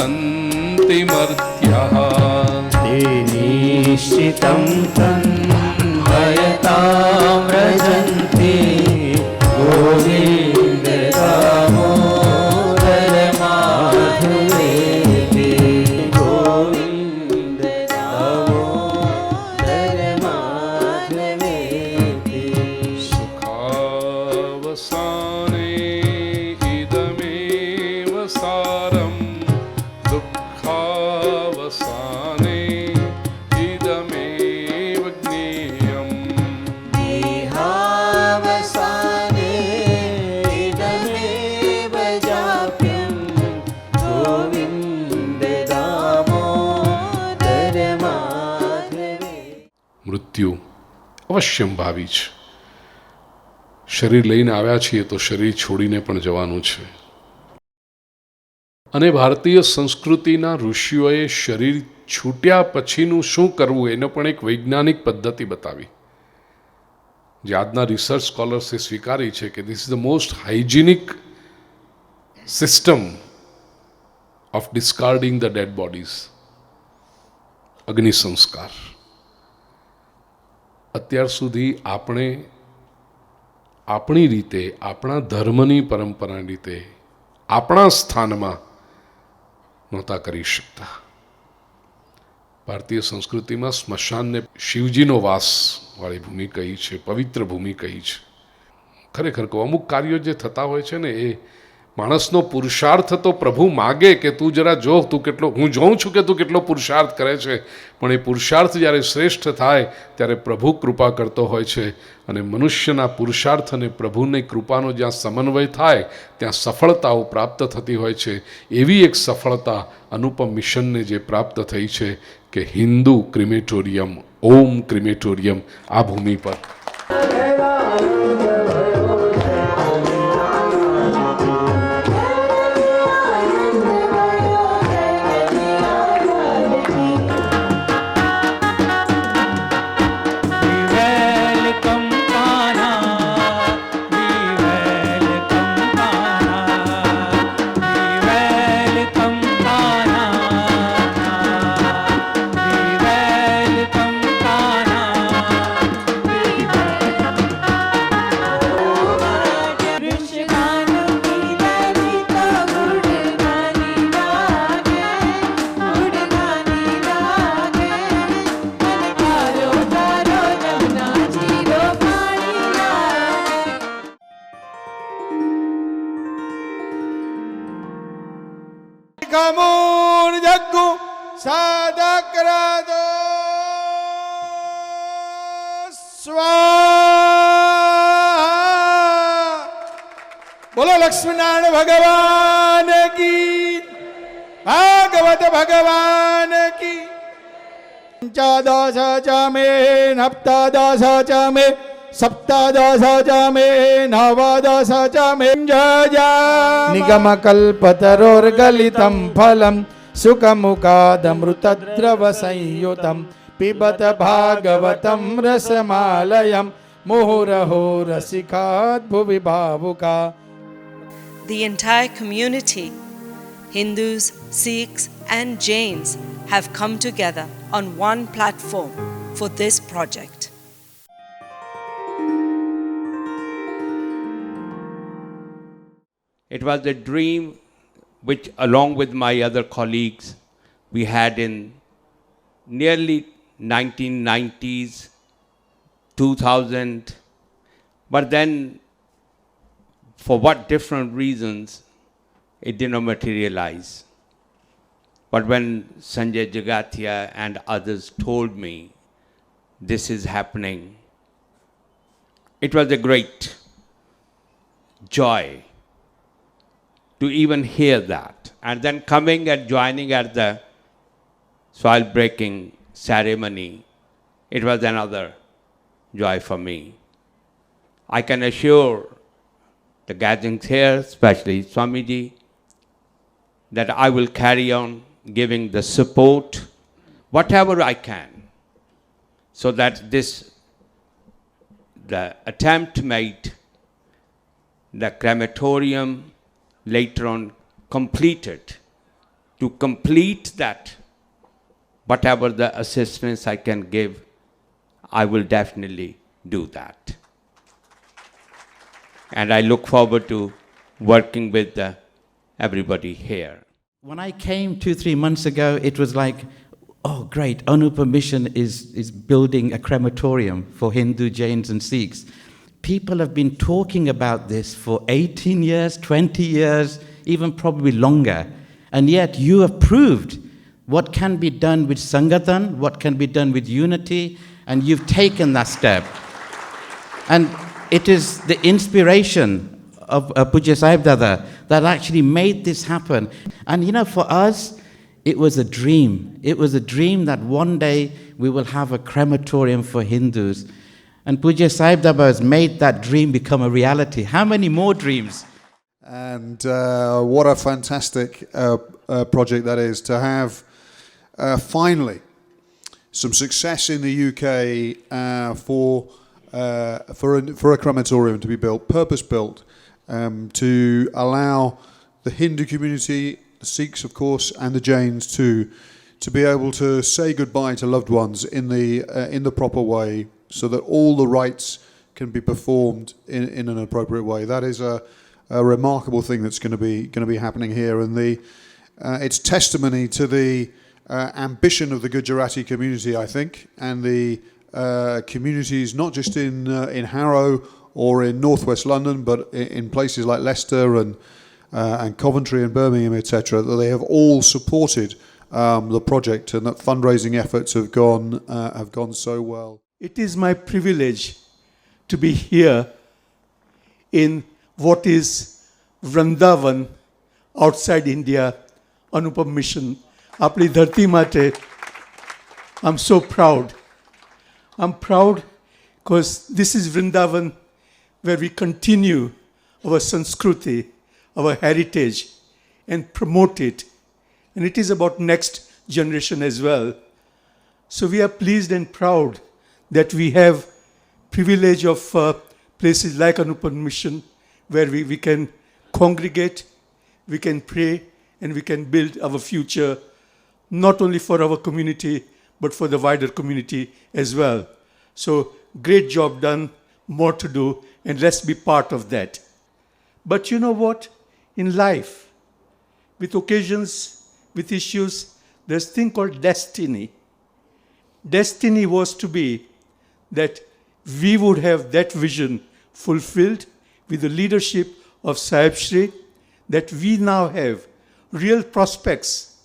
हन्ति मर्त्याः ते निश्चितं तन्मयतां व्रजन्ति गोविन्द दामोदर माधवेति गोविन्द दामोदर माधवेति सुखावसाने इदमेव सारं दुःखावसाने इदमेव ज्ञेयम् देहावसाने इदमेव जाप्यं गोविन्द दामोदर माधवे મૃત્યુ અવશ્યંભાવી છે. શરીર લઈને આવ્યા છીએ તો શરીર છોડીને પણ જવાનું છે. અને ભારતીય સંસ્કૃતિના ઋષિઓએ શરીર છૂટ્યા પછીનું શું કરવું એનો પણ એક વૈજ્ઞાનિક પદ્ધતિ બતાવી, જે આજના રિસર્ચ સ્કોલર્સે સ્વીકારી છે કે this is the most hygienic system of discarding the dead bodies. અગ્નિ સંસ્કાર. અત્યાર સુધી આપણે આપણી રીતે, આપણા ધર્મની પરંપરાની રીતે, આપણા સ્થાનમાં નહોતા કરી શકતા. ભારતીય સંસ્કૃતિમાં સ્મશાનને શિવજીનો વાસવાળી ભૂમિ કહી છે, પવિત્ર ભૂમિ કહી છે. ખરેખર કહું, અમુક કાર્યો જે થતા હોય છે ને, એ માણસનો પુરુષાર્થ તો પ્રભુ માગે કે તું જરા જો, તું કેટલો, હું જોઉં છું કે તું કેટલો પુરુષાર્થ કરે છે, પણ એ પુરુષાર્થ જ્યારે શ્રેષ્ઠ થાય ત્યારે પ્રભુ કૃપા કરતો હોય છે. અને મનુષ્યના પુરુષાર્થ અને પ્રભુની કૃપાનો જ્યાં સમન્વય થાય ત્યાં સફળતાઓ પ્રાપ્ત થતી હોય છે. એવી એક સફળતા અનુપમ મિશનને જે પ્રાપ્ત થઈ છે કે હિન્દુ ક્રિમેટોરિયમ, ઓમ ક્રિમેટોરિયમ આ ભૂમિ પર Kamun jaggu sadakrado swaha. बोलो लक्ष्मीनारायण भगवान की, भागवत भगवान की. पंचादश च मे नप्तादश च मे सप्तादश च मे नवदश च मे निगमकल्पतरोर्गलितं फलं सुखमुखादमृतद्रव संयुतं पिबत भागवतं रसमालयं मुहुरहो रसिकात् भुवि भावुका. The entire community, Hindus, Sikhs, and Jains, have come together on one platform for this project. It was a dream which, along with my other colleagues, we had in nearly 1990s, 2000, but then for what different reasons it did not materialize. But when Sanjay Jagatia and others told me this is happening, it was a great joy to even hear that. And then coming and joining at the soil breaking ceremony, it was another joy for me. I can assure the gatherings here, especially Swamiji, that I will carry on giving the support, whatever I can, so that the attempt made, the crematorium later on completed, to complete that, whatever the assistance I can give, I will definitely do that. And I look forward to working with everybody here. When I came 2-3 months ago, it was like, oh great, Anoopam Mission is building a crematorium for Hindu, Jains and Sikhs. People have been talking about this for 18 years, 20 years, even probably longer. And yet you have proved what can be done with Sanatan, what can be done with unity, and you've taken that step. And it is the inspiration of Pujya Sahib Dada that actually made this happen. And you know, for us, it was a dream. It was a dream that one day we will have a crematorium for Hindus. And Pujya Sahib Dada has made that dream become a reality. How many more dreams? And what a fantastic project that is, to have finally some success in the UK for a crematorium to be built, purpose-built, to allow the Hindu community, the Sikhs of course, and the Jains to be able to say goodbye to loved ones in the proper way, so that all the rites can be performed in an appropriate way. That is a remarkable thing that's going to be happening here, and it's testimony to the ambition of the Gujarati community, I think, and the communities not just in Harrow or in northwest London, but in places like Leicester and Coventry and Birmingham, etc., that they have all supported the project, and that fundraising efforts have gone so well. It is my privilege to be here in what is Vrindavan outside India, Anoopam Mission. Apni dharti mate, I'm so proud. I'm proud because this is Vrindavan where we continue our Sanskruti, our heritage, and promote it. And it is about next generation as well. So we are pleased and proud that we have privilege of places like Anoopam Mission, where we can congregate, we can pray, and we can build our future, not only for our community, but for the wider community as well. So great job done, more to do, and let's be part of that. But you know what? In life, with occasions, with issues, there's a thing called destiny. Destiny was to be that we would have that vision fulfilled with the leadership of Sahib Shri, that we now have real prospects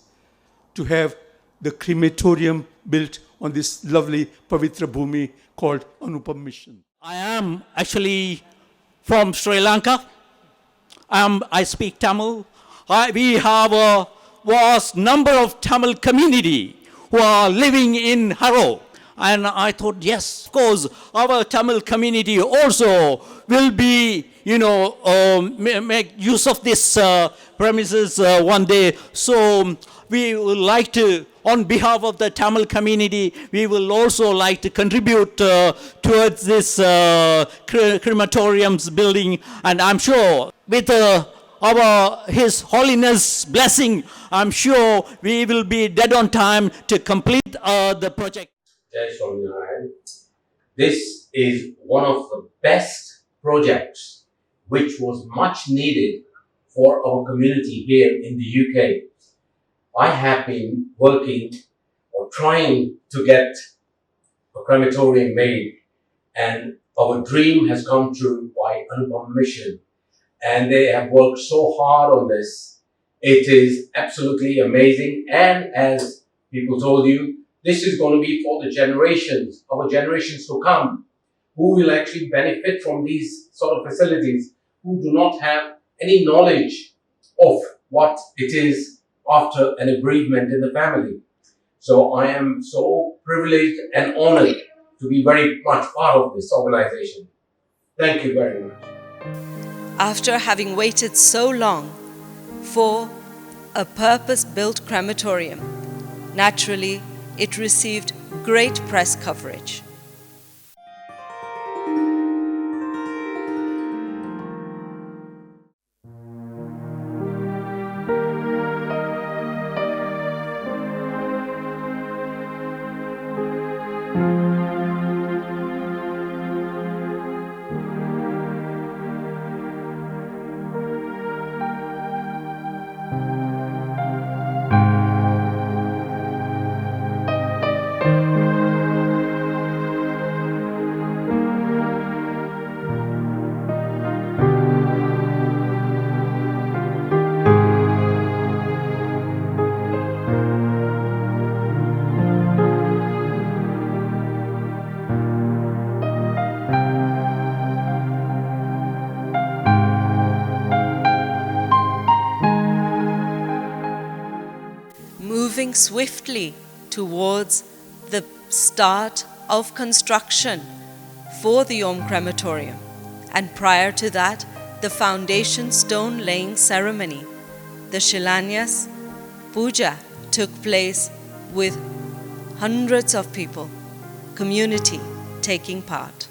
to have the crematorium built on this lovely Pavitra Bhumi called Anoopam Mission. I am actually from Sri Lanka. I speak Tamil. We have a vast number of Tamil community who are living in Harrow. And I thought, yes, of course, our Tamil community also will be, make use of this premises one day. So we would like to, on behalf of the Tamil community, we will also like to contribute towards this crematorium's building. And I'm sure with His Holiness blessing, I'm sure we will be dead on time to complete the project. Jai Swaminarayan. This is one of the best projects which was much needed for our community here in the UK. I have been working or trying to get a crematorium made, and our dream has come true by Anoopam Mission, and they have worked so hard on this. It is absolutely amazing, and as people told you, this is going to be for the generations, our generations to come, who will actually benefit from these sort of facilities, who do not have any knowledge of what it is after an bereavement in the family. So I am so privileged and honored to be very much part of this organization. Thank you very much. After having waited so long for a purpose-built crematorium, naturally, it received great press coverage. Moving swiftly towards the start of construction for the AUM Crematorium, and prior to that, the foundation stone laying ceremony, the Shilanyas Puja, took place with hundreds of people, community taking part.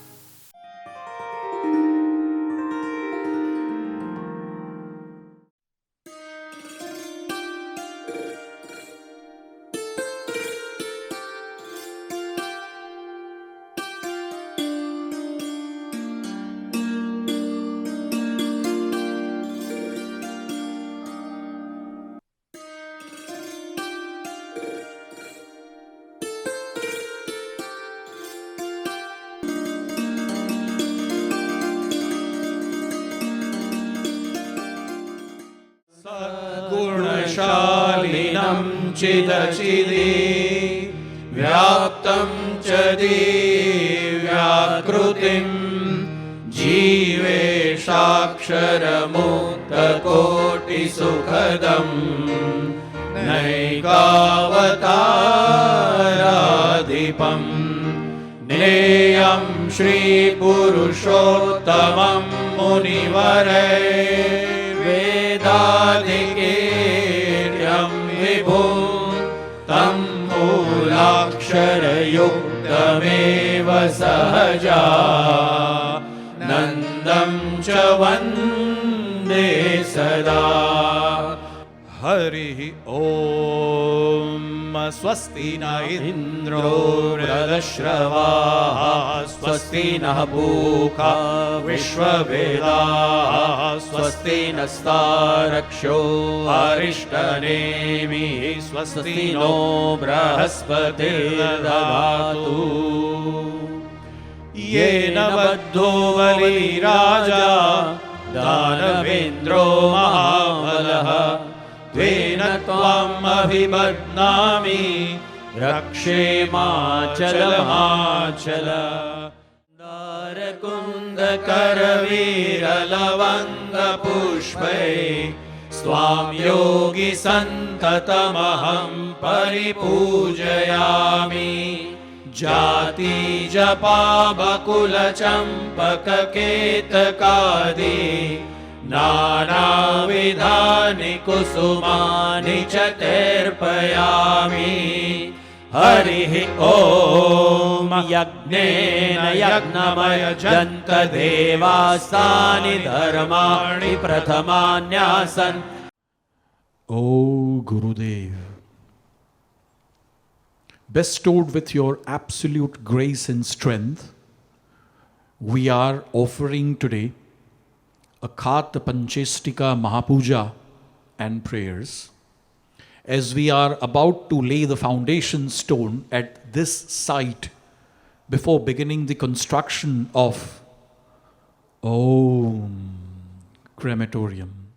गुणशालिनं चिदचिदि व्याप्तं च दिव्याकृतिं जीवेशाक्षरमुक्तकोटिसुखदं नैकावताराधिपं नेयं श्रीपुरुषोत्तमं मुनिवरैर्वेदादिकीर्यं विभुं तं मूलाक्षरयुक्तमेव सहजानन्दं च वन्दे सदा। हरिः ॐ स्वस्ति न इन्द्रो वृद्धश्रवाः स्वस्ति नः पूषा विश्ववेदाः स्वस्ति नस्तारक्षो अरिष्टनेमिः स्वस्ति नो बृहस्पतिर्दधातु। येन बद्धो बलिराजा दानवेन्द्रो महाबलः त्वेन त्वाम् अभिबध्नामि रक्षेमाचलमाचल। दारकुन्दकरवीरलवङ्गपुष्पै स्वां योगी सन्ततमहं परिपूजयामि। जाति जपा बकुलचम्पककेतकादि नानाविधानि कुसुमानि च तर्पयामि। हरिः ॐ यज्ञेन यज्ञमयजन्त देवास्तानि धर्माणि प्रथमान्यासन्। O Gurudev, bestowed with your absolute grace and strength, we are offering today a Khat Panchestika Mahapuja and prayers, as we are about to lay the foundation stone at this site before beginning the construction of AUM Crematorium.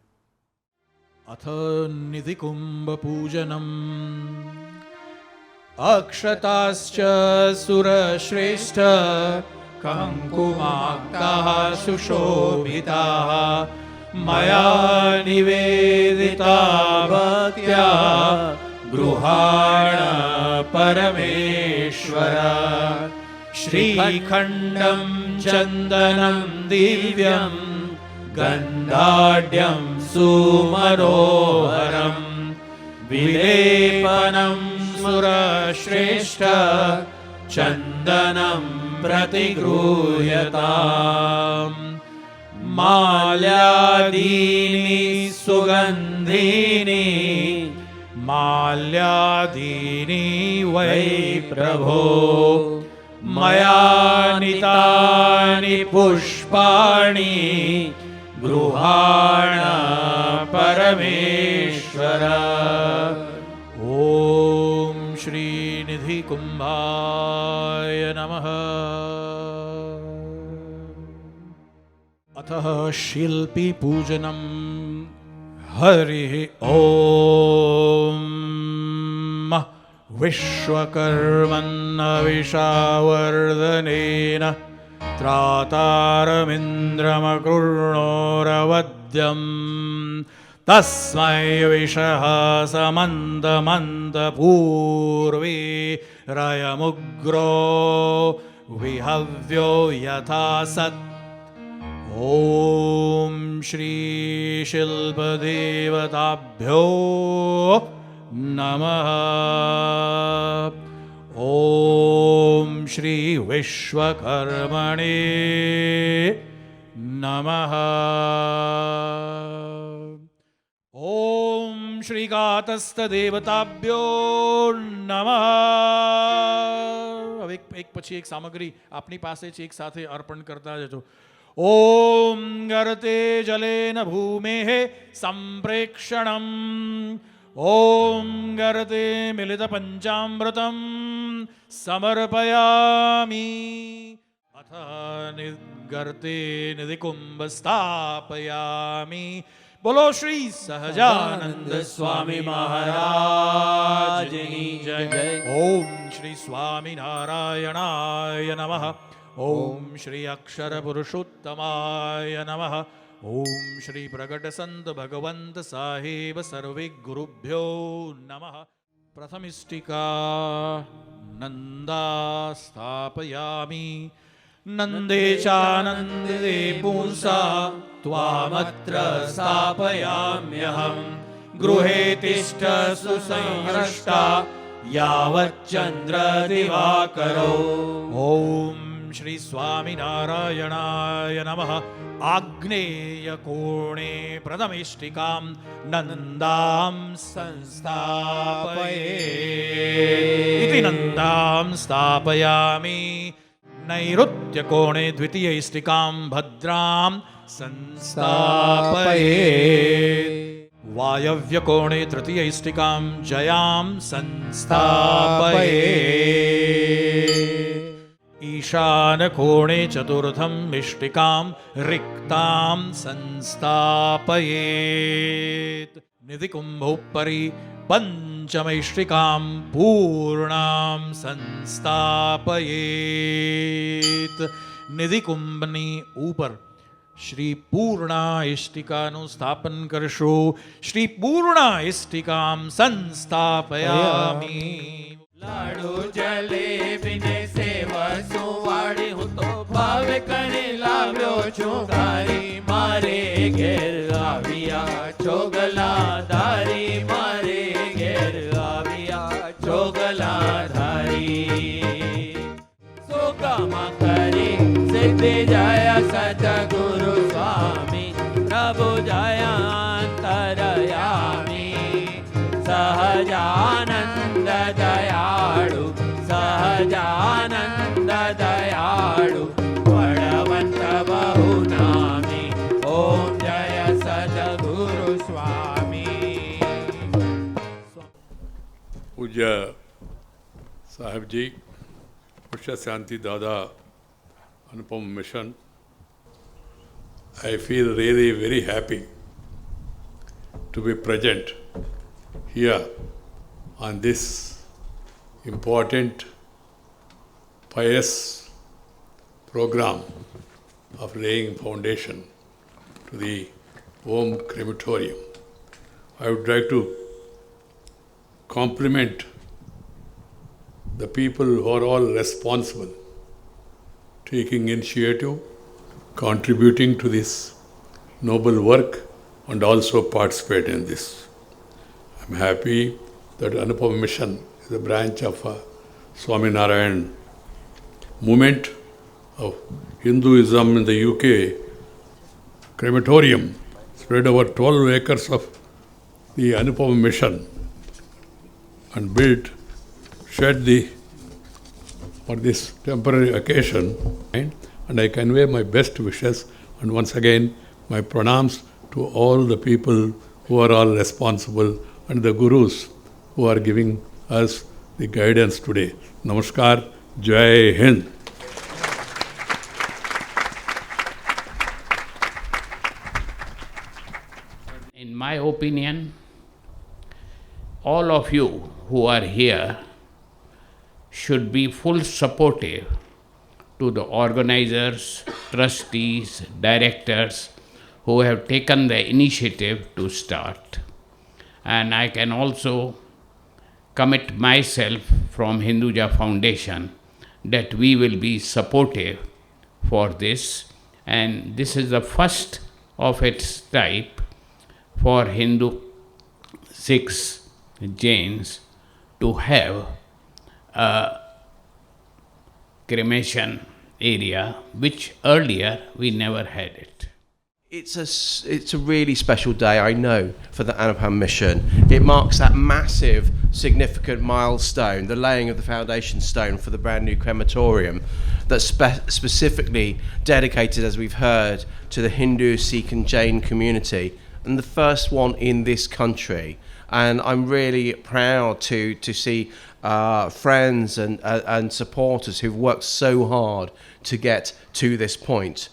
Atha Nidhikumba Pujanam अक्षताश्च सुरश्रेष्ठ कंकुमाक्ताः सुशोभिताः मया निवेदिता भक्त्या गृहाण परमेश्वर। श्रीखण्डं चन्दनं दिव्यं गन्धाढ्यं सुमनोहरं विलेपनं सुरश्रेष्ठ चन्दनं प्रतिगृह्यताम्। माल्यादीनि सुगन्धीनि माल्यादीनि वै प्रभो मया नीतानि पुष्पाणि गृहाण परमेश्वर। ॐ श्री निधि कुंभाय नमः। अतः शिल्पी पूजनम हरिः ॐ विश्वकर्मन्नविशावर्धनेन त्रातारमिन्द्रमकृणोरवद्यं तस्मै विशः समन्दमन्दपूर्वे रयमुग्रो विहव्यो यथा सत्। ॐ श्री शिल्पदेवताभ्यो नमः। ॐ श्री विश्वकर्मणे नमः। ॐ श्रीगातस्थदेवताभ्यो नमः। હવે એક પછી એક સામગ્રી આપની પાસે છે, એક સાથે અર્પણ કરતા જજો. ॐ गर्ते जलेन भूमेः सम्प्रेक्षणम् ॐ गर्ते मिलितपञ्चामृतं समर्पयामि। अथ गर्ते निधिकुम्भ स्थापयामि। बोलो श्री सहजानंद स्वामी महाराज की जय। ओम श्री स्वामीनारायणाय नमः। ओम श्री अक्षर पुरुषोत्तमाय नमः। ओम श्री प्रगट संत भगवंत साहेब सर्वे गुरुभ्यो नमः। प्रथमिष्टिका नंदा स्थापयामि। नंदे चानंदे पुंसा त्वामत्र स्थापयाम्यहम्। गृहे तिष्ठ सुसंहृष्टा यावच्चंद्र दिवाकरो। ओम श्री स्वामीनारायणाय नमः। आग्नेय कोणे प्रथमिष्टिकां नन्दां संस्थापये। इति नन्दां स्थापयामि। नैऋत्य कोणे द्वितीयैष्टिकां भद्रां संस्थापये। वायव्य कोणे तृतीयैष्टिकां जयां संस्थापये। ईशान कोणे चतुर्थम् इष्टिकां रिक्तां संस्थापयेत्। निधिकुम्भोपरि पंचमैष्टिकां पूर्णां संस्थापयेत्। निधिकुंभनी ऊपर श्री पूर्णा इष्टिकाનું સ્થાપન કરશો। श्री पूर्णा इष्टिकां संस्थापयामि। लाडू जलेबी ने सेवा सुवाड़ी हूँ तो भाव कने लाव्यो चुगारी। मारे घेर आविया चोगला धारी। मारे घेर आविया चोगला धारी। सोकामा करी सिद्धि जाया सतगुरु स्वामी। प्रभु जाया अंतरयामी। सहजानंद दयाळु सहजानंद दयाळु बळवंत बहुनामी। ओम जय सद्गुरु स्वामी। पूज्य साहेब जी, पुष्य शांति दादा, अनुपम mission, I feel really very happy to be present here on this important pious program of laying foundation to the AUM Crematorium. I would like to compliment the people who are all responsible, taking initiative, contributing to this noble work and also participate in this. I'm happy that Anoopam Mission is a branch of Swaminarayan movement of Hinduism in the UK. Crematorium spread over 12 acres of the Anoopam Mission and built, shed the for this temporary occasion, and I convey my best wishes, and once again my pranams to all the people who are all responsible and the gurus who are giving us the guidance today. Namaskar, Jai Hind. In my opinion, all of you who are here should be full supportive to the organizers, trustees, directors who have taken the initiative to start. And I can also commit myself from Hinduja Foundation that we will be supportive for this. And this is the first of its type for Hindu, Sikhs, Jains to have a cremation area, which earlier we never had it. It's a really special day, I know, for the Anoopam Mission. It marks that massive, significant milestone, the laying of the foundation stone for the brand new crematorium that's specifically dedicated, as we've heard, to the Hindu, Sikh and Jain community, and the first one in this country. And I'm really proud to see friends and supporters who've worked so hard to get to this point.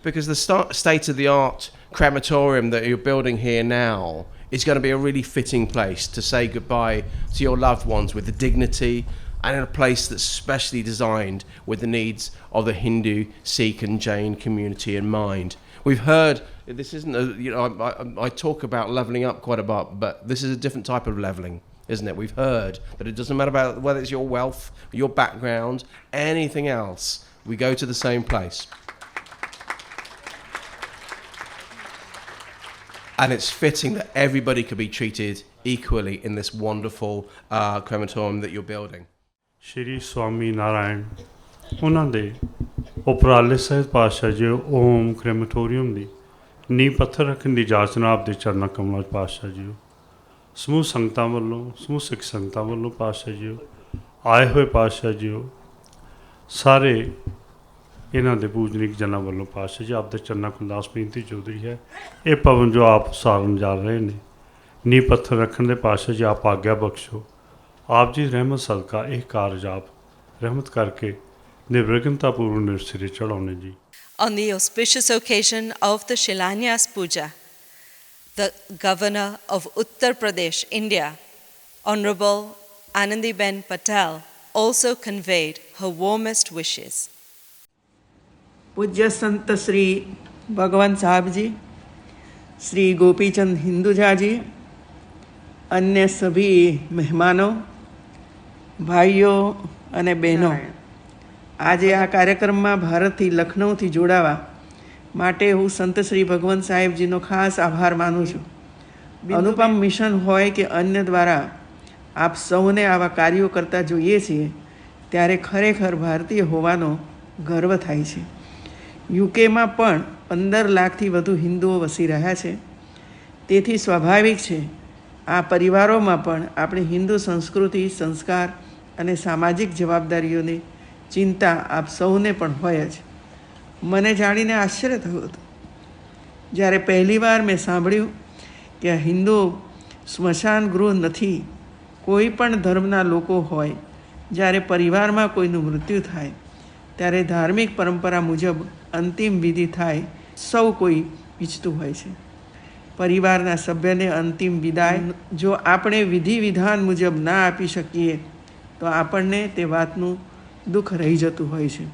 Because the state-of-the-art crematorium that you're building here now is going to be a really fitting place to say goodbye to your loved ones with the dignity, and in a place that's specially designed with the needs of the Hindu, Sikh and Jain community in mind. We've heard, this isn't I talk about levelling up quite a bit, but this is a different type of levelling, isn't it? We've heard that it doesn't matter about whether it's your wealth, your background, anything else, we go to the same place. And it's fitting that everybody could be treated equally in this wonderful crematorium that you're building. Shri Swaminarayan, ਉਹਨਾਂ ਦੇ ਉਪਰਾਲੇ ਸਹਿਤ ਪਾਤਸ਼ਾਹ ਜੀ ਓਮ ਕ੍ਰੈਮੇਟੋਰੀਅਮ ਦੀ ਨੀਂਹ ਪੱਥਰ ਰੱਖਣ ਦੀ ਇਜਾਜ਼ਤ ਨਾਲ ਆਪ ਦੇ ਚਰਨਾਂ ਕਮਲਾਂ 'ਚ ਪਾਤਸ਼ਾਹ ਜੀ ਸਮੂਹ ਸੰਗਤਾਂ ਵੱਲੋਂ, ਸਮੂਹ ਸਿੱਖ ਸੰਗਤਾਂ ਵੱਲੋਂ ਪਾਤਸ਼ਾਹ ਜੀ ਆਏ ਹੋਏ ਪਾਤਸ਼ਾਹ ਜੀ ਸਾਰੇ ਇਹਨਾਂ ਦੇ ਪੂਜਨੀਕ ਜਨਾਂ ਵੱਲੋਂ ਪਾਤਸ਼ਾਹ ਜੀ ਆਪ ਦੇ ਚਰਨਾਂ ਕੁਲਦਾਸ ਬੇਨਤੀ ਚੌਧਰੀ ਹੈ। ਇਹ ਭਵਨ ਜੋ ਆਪ ਸਾਰਨ ਜਾ ਰਹੇ ਨੇ ਨੀਂਹ ਪੱਥਰ ਰੱਖਣ ਦੇ ਪਾਤਸ਼ਾਹ ਜੀ ਆਪ ਆਗਿਆ ਬਖਸ਼ੋ। ਆਪ ਜੀ ਰਹਿਮਤ ਸਦਕਾ ਇਹ ਕਾਰਜ ਆਪ ਰਹਿਮਤ ਕਰਕੇ ਨਿਰਵਿਘਨਤਾ ਪੂਰਨ ਨਿਰਸਿਰੇ ਚੜਾਉਣੇ ਜੀ। On the auspicious occasion of the Shilanyas Puja, the Governor of Uttar Pradesh, India, Honorable Anandiben Patel, also conveyed her warmest wishes. पूज्य संत श्री भगवान साहब जी, श्री गोपीचंद हिंदुजा जी, अन्य सभी मेहमानों, भाइयों અને બહેનો, આજે આ કાર્યક્રમમાં ભારતથી લખનૌથી જોડાવા માટે હું સંત શ્રી ભગવાન સાહેબજીનો ખાસ આભાર માનું છું. અનુપમ મિશન હોય કે અન્ય દ્વારા આપ સૌને આવા કાર્યો કરતા જોઈએ છીએ ત્યારે ખરેખર ભારતીય હોવાનો ગર્વ થાય છે. યુકેમાં પણ 15 લાખથી વધુ હિન્દુઓ વસી રહ્યા છે. તેથી સ્વાભાવિક છે આ પરિવારોમાં પણ આપણી હિન્દુ સંસ્કૃતિ, સંસ્કાર અને સામાજિક જવાબદારીઓની ચિંતા આપ સૌને પણ હોય જ. મને જાણીને આશ્ચર્ય થયું હતું જ્યારે પહેલીવાર મેં સાંભળ્યું કે હિન્દુ સ્મશાન ગૃહ નથી. કોઈ પણ ધર્મના લોકો હોય, જ્યારે પરિવારમાં કોઈનું મૃત્યુ થાય ત્યારે ધાર્મિક પરંપરા મુજબ અંતિમ વિધિ થાય, સૌ કોઈ ઈચ્છતું હોય છે. પરિવારના સભ્યને અંતિમ વિદાય જો આપણે વિધિ વિધાન મુજબ ના આપી શકીએ તો આપણને તે વાતનું દુઃખ રહી જતું હોય છે.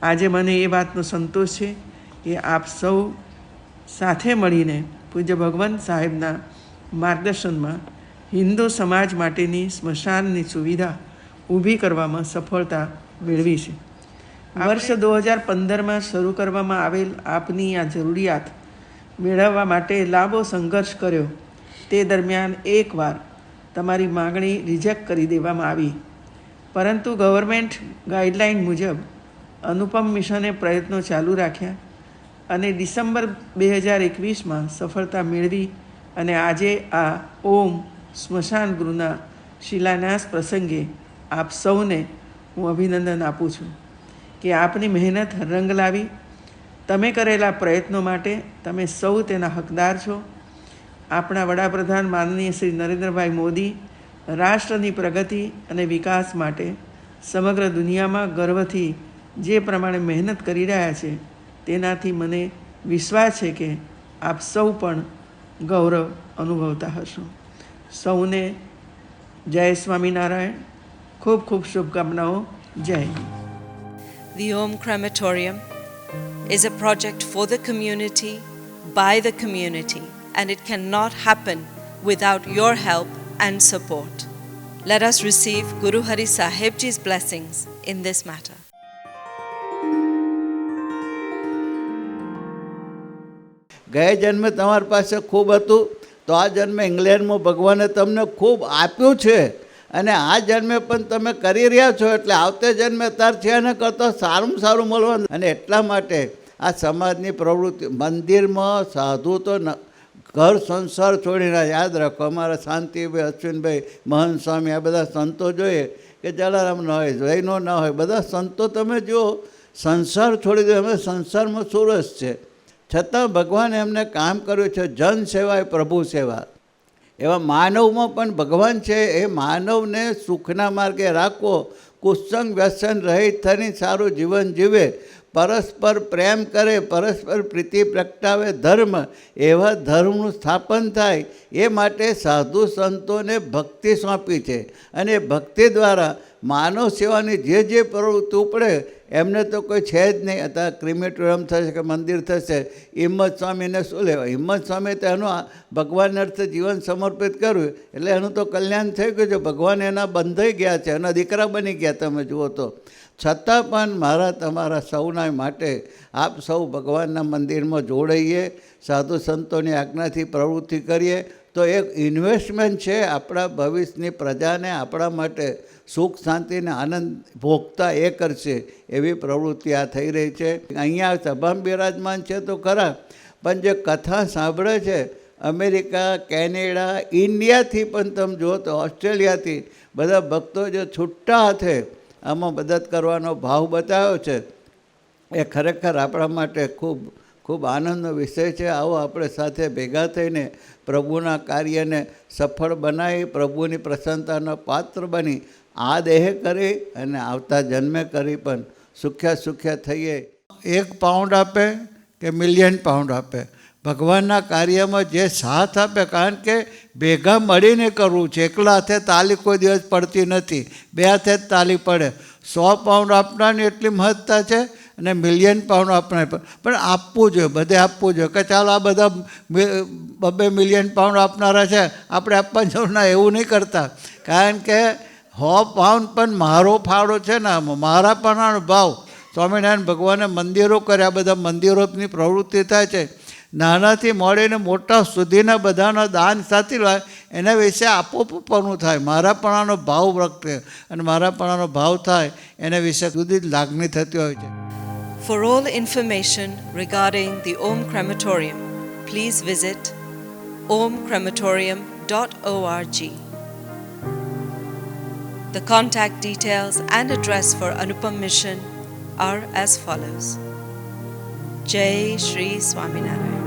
આજે મને એ વાતનો સંતોષ છે કે આપ સૌ સાથે મળીને પૂજ્ય ભગવાન સાહેબના માર્ગદર્શનમાં હિન્દુ સમાજ માટેની સ્મશાનની સુવિધા ઊભી કરવામાં સફળતા મેળવી છે. વર્ષ 2015માં શરૂ કરવામાં આવેલ આપની આ જરૂરિયાત મેળવવા માટે લાંબો સંઘર્ષ કર્યો. તે દરમિયાન એકવાર તમારી માગણી રિજેક્ટ કરી દેવામાં આવી, પરંતુ ગવર્મેન્ટ ગાઈડલાઇન મુજબ અનુપમ મિશને પ્રયત્નો ચાલુ રાખ્યા અને ડિસેમ્બર 2021માં સફળતા મેળવી અને આજે આ ઓમ સ્મશાન ગૃહના શિલાન્યાસ પ્રસંગે આપ સૌને હું અભિનંદન આપું છું કે આપની મહેનત રંગ લાવી. તમે કરેલા પ્રયત્નો માટે તમે સૌ તેના હકદાર છો. આપણા વડાપ્રધાન માનનીય શ્રી નરેન્દ્રભાઈ મોદી રાષ્ટ્રની પ્રગતિ અને વિકાસ માટે સમગ્ર દુનિયામાં ગર્વથી જે પ્રમાણે મહેનત કરી રહ્યા છે તેનાથી મને વિશ્વાસ છે કે આપ સૌ પણ ગૌરવ અનુભવતા હશો. સૌને જય સ્વામિનારાયણ. ખૂબ ખૂબ શુભકામનાઓ. જય Hind. The AUM Crematorium is a project for the community, by the community, and it cannot happen without your help and support. Let us receive Guruhari Sahebji's blessings in this matter. ગયા જન્મે તમારી પાસે ખૂબ હતું તો આ જન્મે ઇંગ્લેન્ડમાં ભગવાને તમને ખૂબ આપ્યું છે અને આ જન્મે પણ તમે કરી રહ્યા છો એટલે આવતે જન્મે તાર છે એને કરતાં સારું સારું મળવાનું. અને એટલા માટે આ સમાજની પ્રવૃત્તિ મંદિરમાં સાધુ તો ઘર સંસાર છોડીને યાદ રાખો. અમારા શાંતિભાઈ, અશ્વિનભાઈ, મહંત સ્વામી આ બધા સંતો જોઈએ કે જલારામ ન હોય, જૈનો ન હોય, બધા સંતો તમે જુઓ સંસાર છોડી દો. અમે સંસારમાં સુરસ છે છતાં ભગવાને એમને કામ કર્યું છે. જન સેવા એ પ્રભુ સેવા. એવા માનવમાં પણ ભગવાન છે. એ માનવને સુખના માર્ગે રાખવો, કુસંગ વ્યસન રહિત થઈને સારું જીવન જીવે, પરસ્પર પ્રેમ કરે, પરસ્પર પ્રીતિ પ્રગટાવે ધર્મ, એવા ધર્મનું સ્થાપન થાય એ માટે સાધુ સંતોને ભક્તિ સોંપી છે. અને ભક્તિ દ્વારા માનવ સેવાની જે પ્રવૃત્તિ ઉપડે એમને તો કોઈ છે જ નહીં. અત્યારે ક્રિમેટોરિયમ થશે કે મંદિર થશે. હિંમત સ્વામીને શું લેવા? હિંમત સ્વામી તો એનું ભગવાન અર્થે જીવન સમર્પિત કર્યું એટલે એનું તો કલ્યાણ થઈ ગયું છે. ભગવાન એના બંધાઈ ગયા છે, એના દીકરા બની ગયા. તમે જુઓ તો છતાં પણ મારા તમારા સૌના માટે આપ સૌ ભગવાનના મંદિરમાં જોડાઈએ, સાધુ સંતોની આજ્ઞાથી પ્રવૃત્તિ કરીએ તો એક ઇન્વેસ્ટમેન્ટ છે આપણા ભવિષ્યની પ્રજાને, આપણા માટે સુખ શાંતિને આનંદ ભોગતા એ કરશે એવી પ્રવૃત્તિ આ થઈ રહી છે. અહીંયા સભામાં બિરાજમાન છે તો ખરા, પણ જે કથા સાંભળે છે અમેરિકા, કેનેડા, ઇન્ડિયાથી પણ તમે જુઓ તો ઓસ્ટ્રેલિયાથી બધા ભક્તો જે છૂટા હાથે આમાં મદદ કરવાનો ભાવ બતાવ્યો છે એ ખરેખર આપણા માટે ખૂબ ખૂબ આનંદનો વિષય છે. આવો આપણે સાથે ભેગા થઈને પ્રભુના કાર્યને સફળ બનાવી, પ્રભુની પ્રસન્નતાના પાત્ર બની આ દેહ કરી અને આવતા જન્મે કરી પણ સુખ્યા થઈએ. 1 પાઉન્ડ આપે કે મિલિયન પાઉન્ડ આપે, ભગવાનના કાર્યમાં જે સાથ આપે, કારણ કે ભેગા મળીને કરવું છે. એકલા હાથે તાલી કોઈ દિવસ પડતી નથી, 2 હાથે જ તાલી પડે. 100 પાઉન્ડ આપનારની એટલી મહત્તા છે અને મિલિયન પાઉન્ડ આપનાર પણ આપવું જોઈએ, બધે આપવું જોઈએ. કે ચાલો આ બધા 2 મિલિયન પાઉન્ડ આપનારા છે આપણે આપવાની જરૂર ના, એવું નહીં કરતા. કારણ કે 100 પાઉન્ડ પણ મારો ફાળો છે ને, મારા પણ ભાવ. સ્વામિનારાયણ ભગવાને મંદિરો કર્યા, બધા મંદિરોની પ્રવૃત્તિ થાય છે. નાનાથી મળીને મોટા સુધીના બધાના દાન સાથી હોય એના વિશે આપોપણું થાય. મારાપણાનો ભાવ પ્રગટે અને મારાપણાનો ભાવ થાય એના વિશે સુધી જ લાગણી થતી હોય છે. For all information regarding the AUM Crematorium, please visit omcrematorium.org. The contact details and address for Anoopam Mission are as follows. Jai Shri Swaminarayan.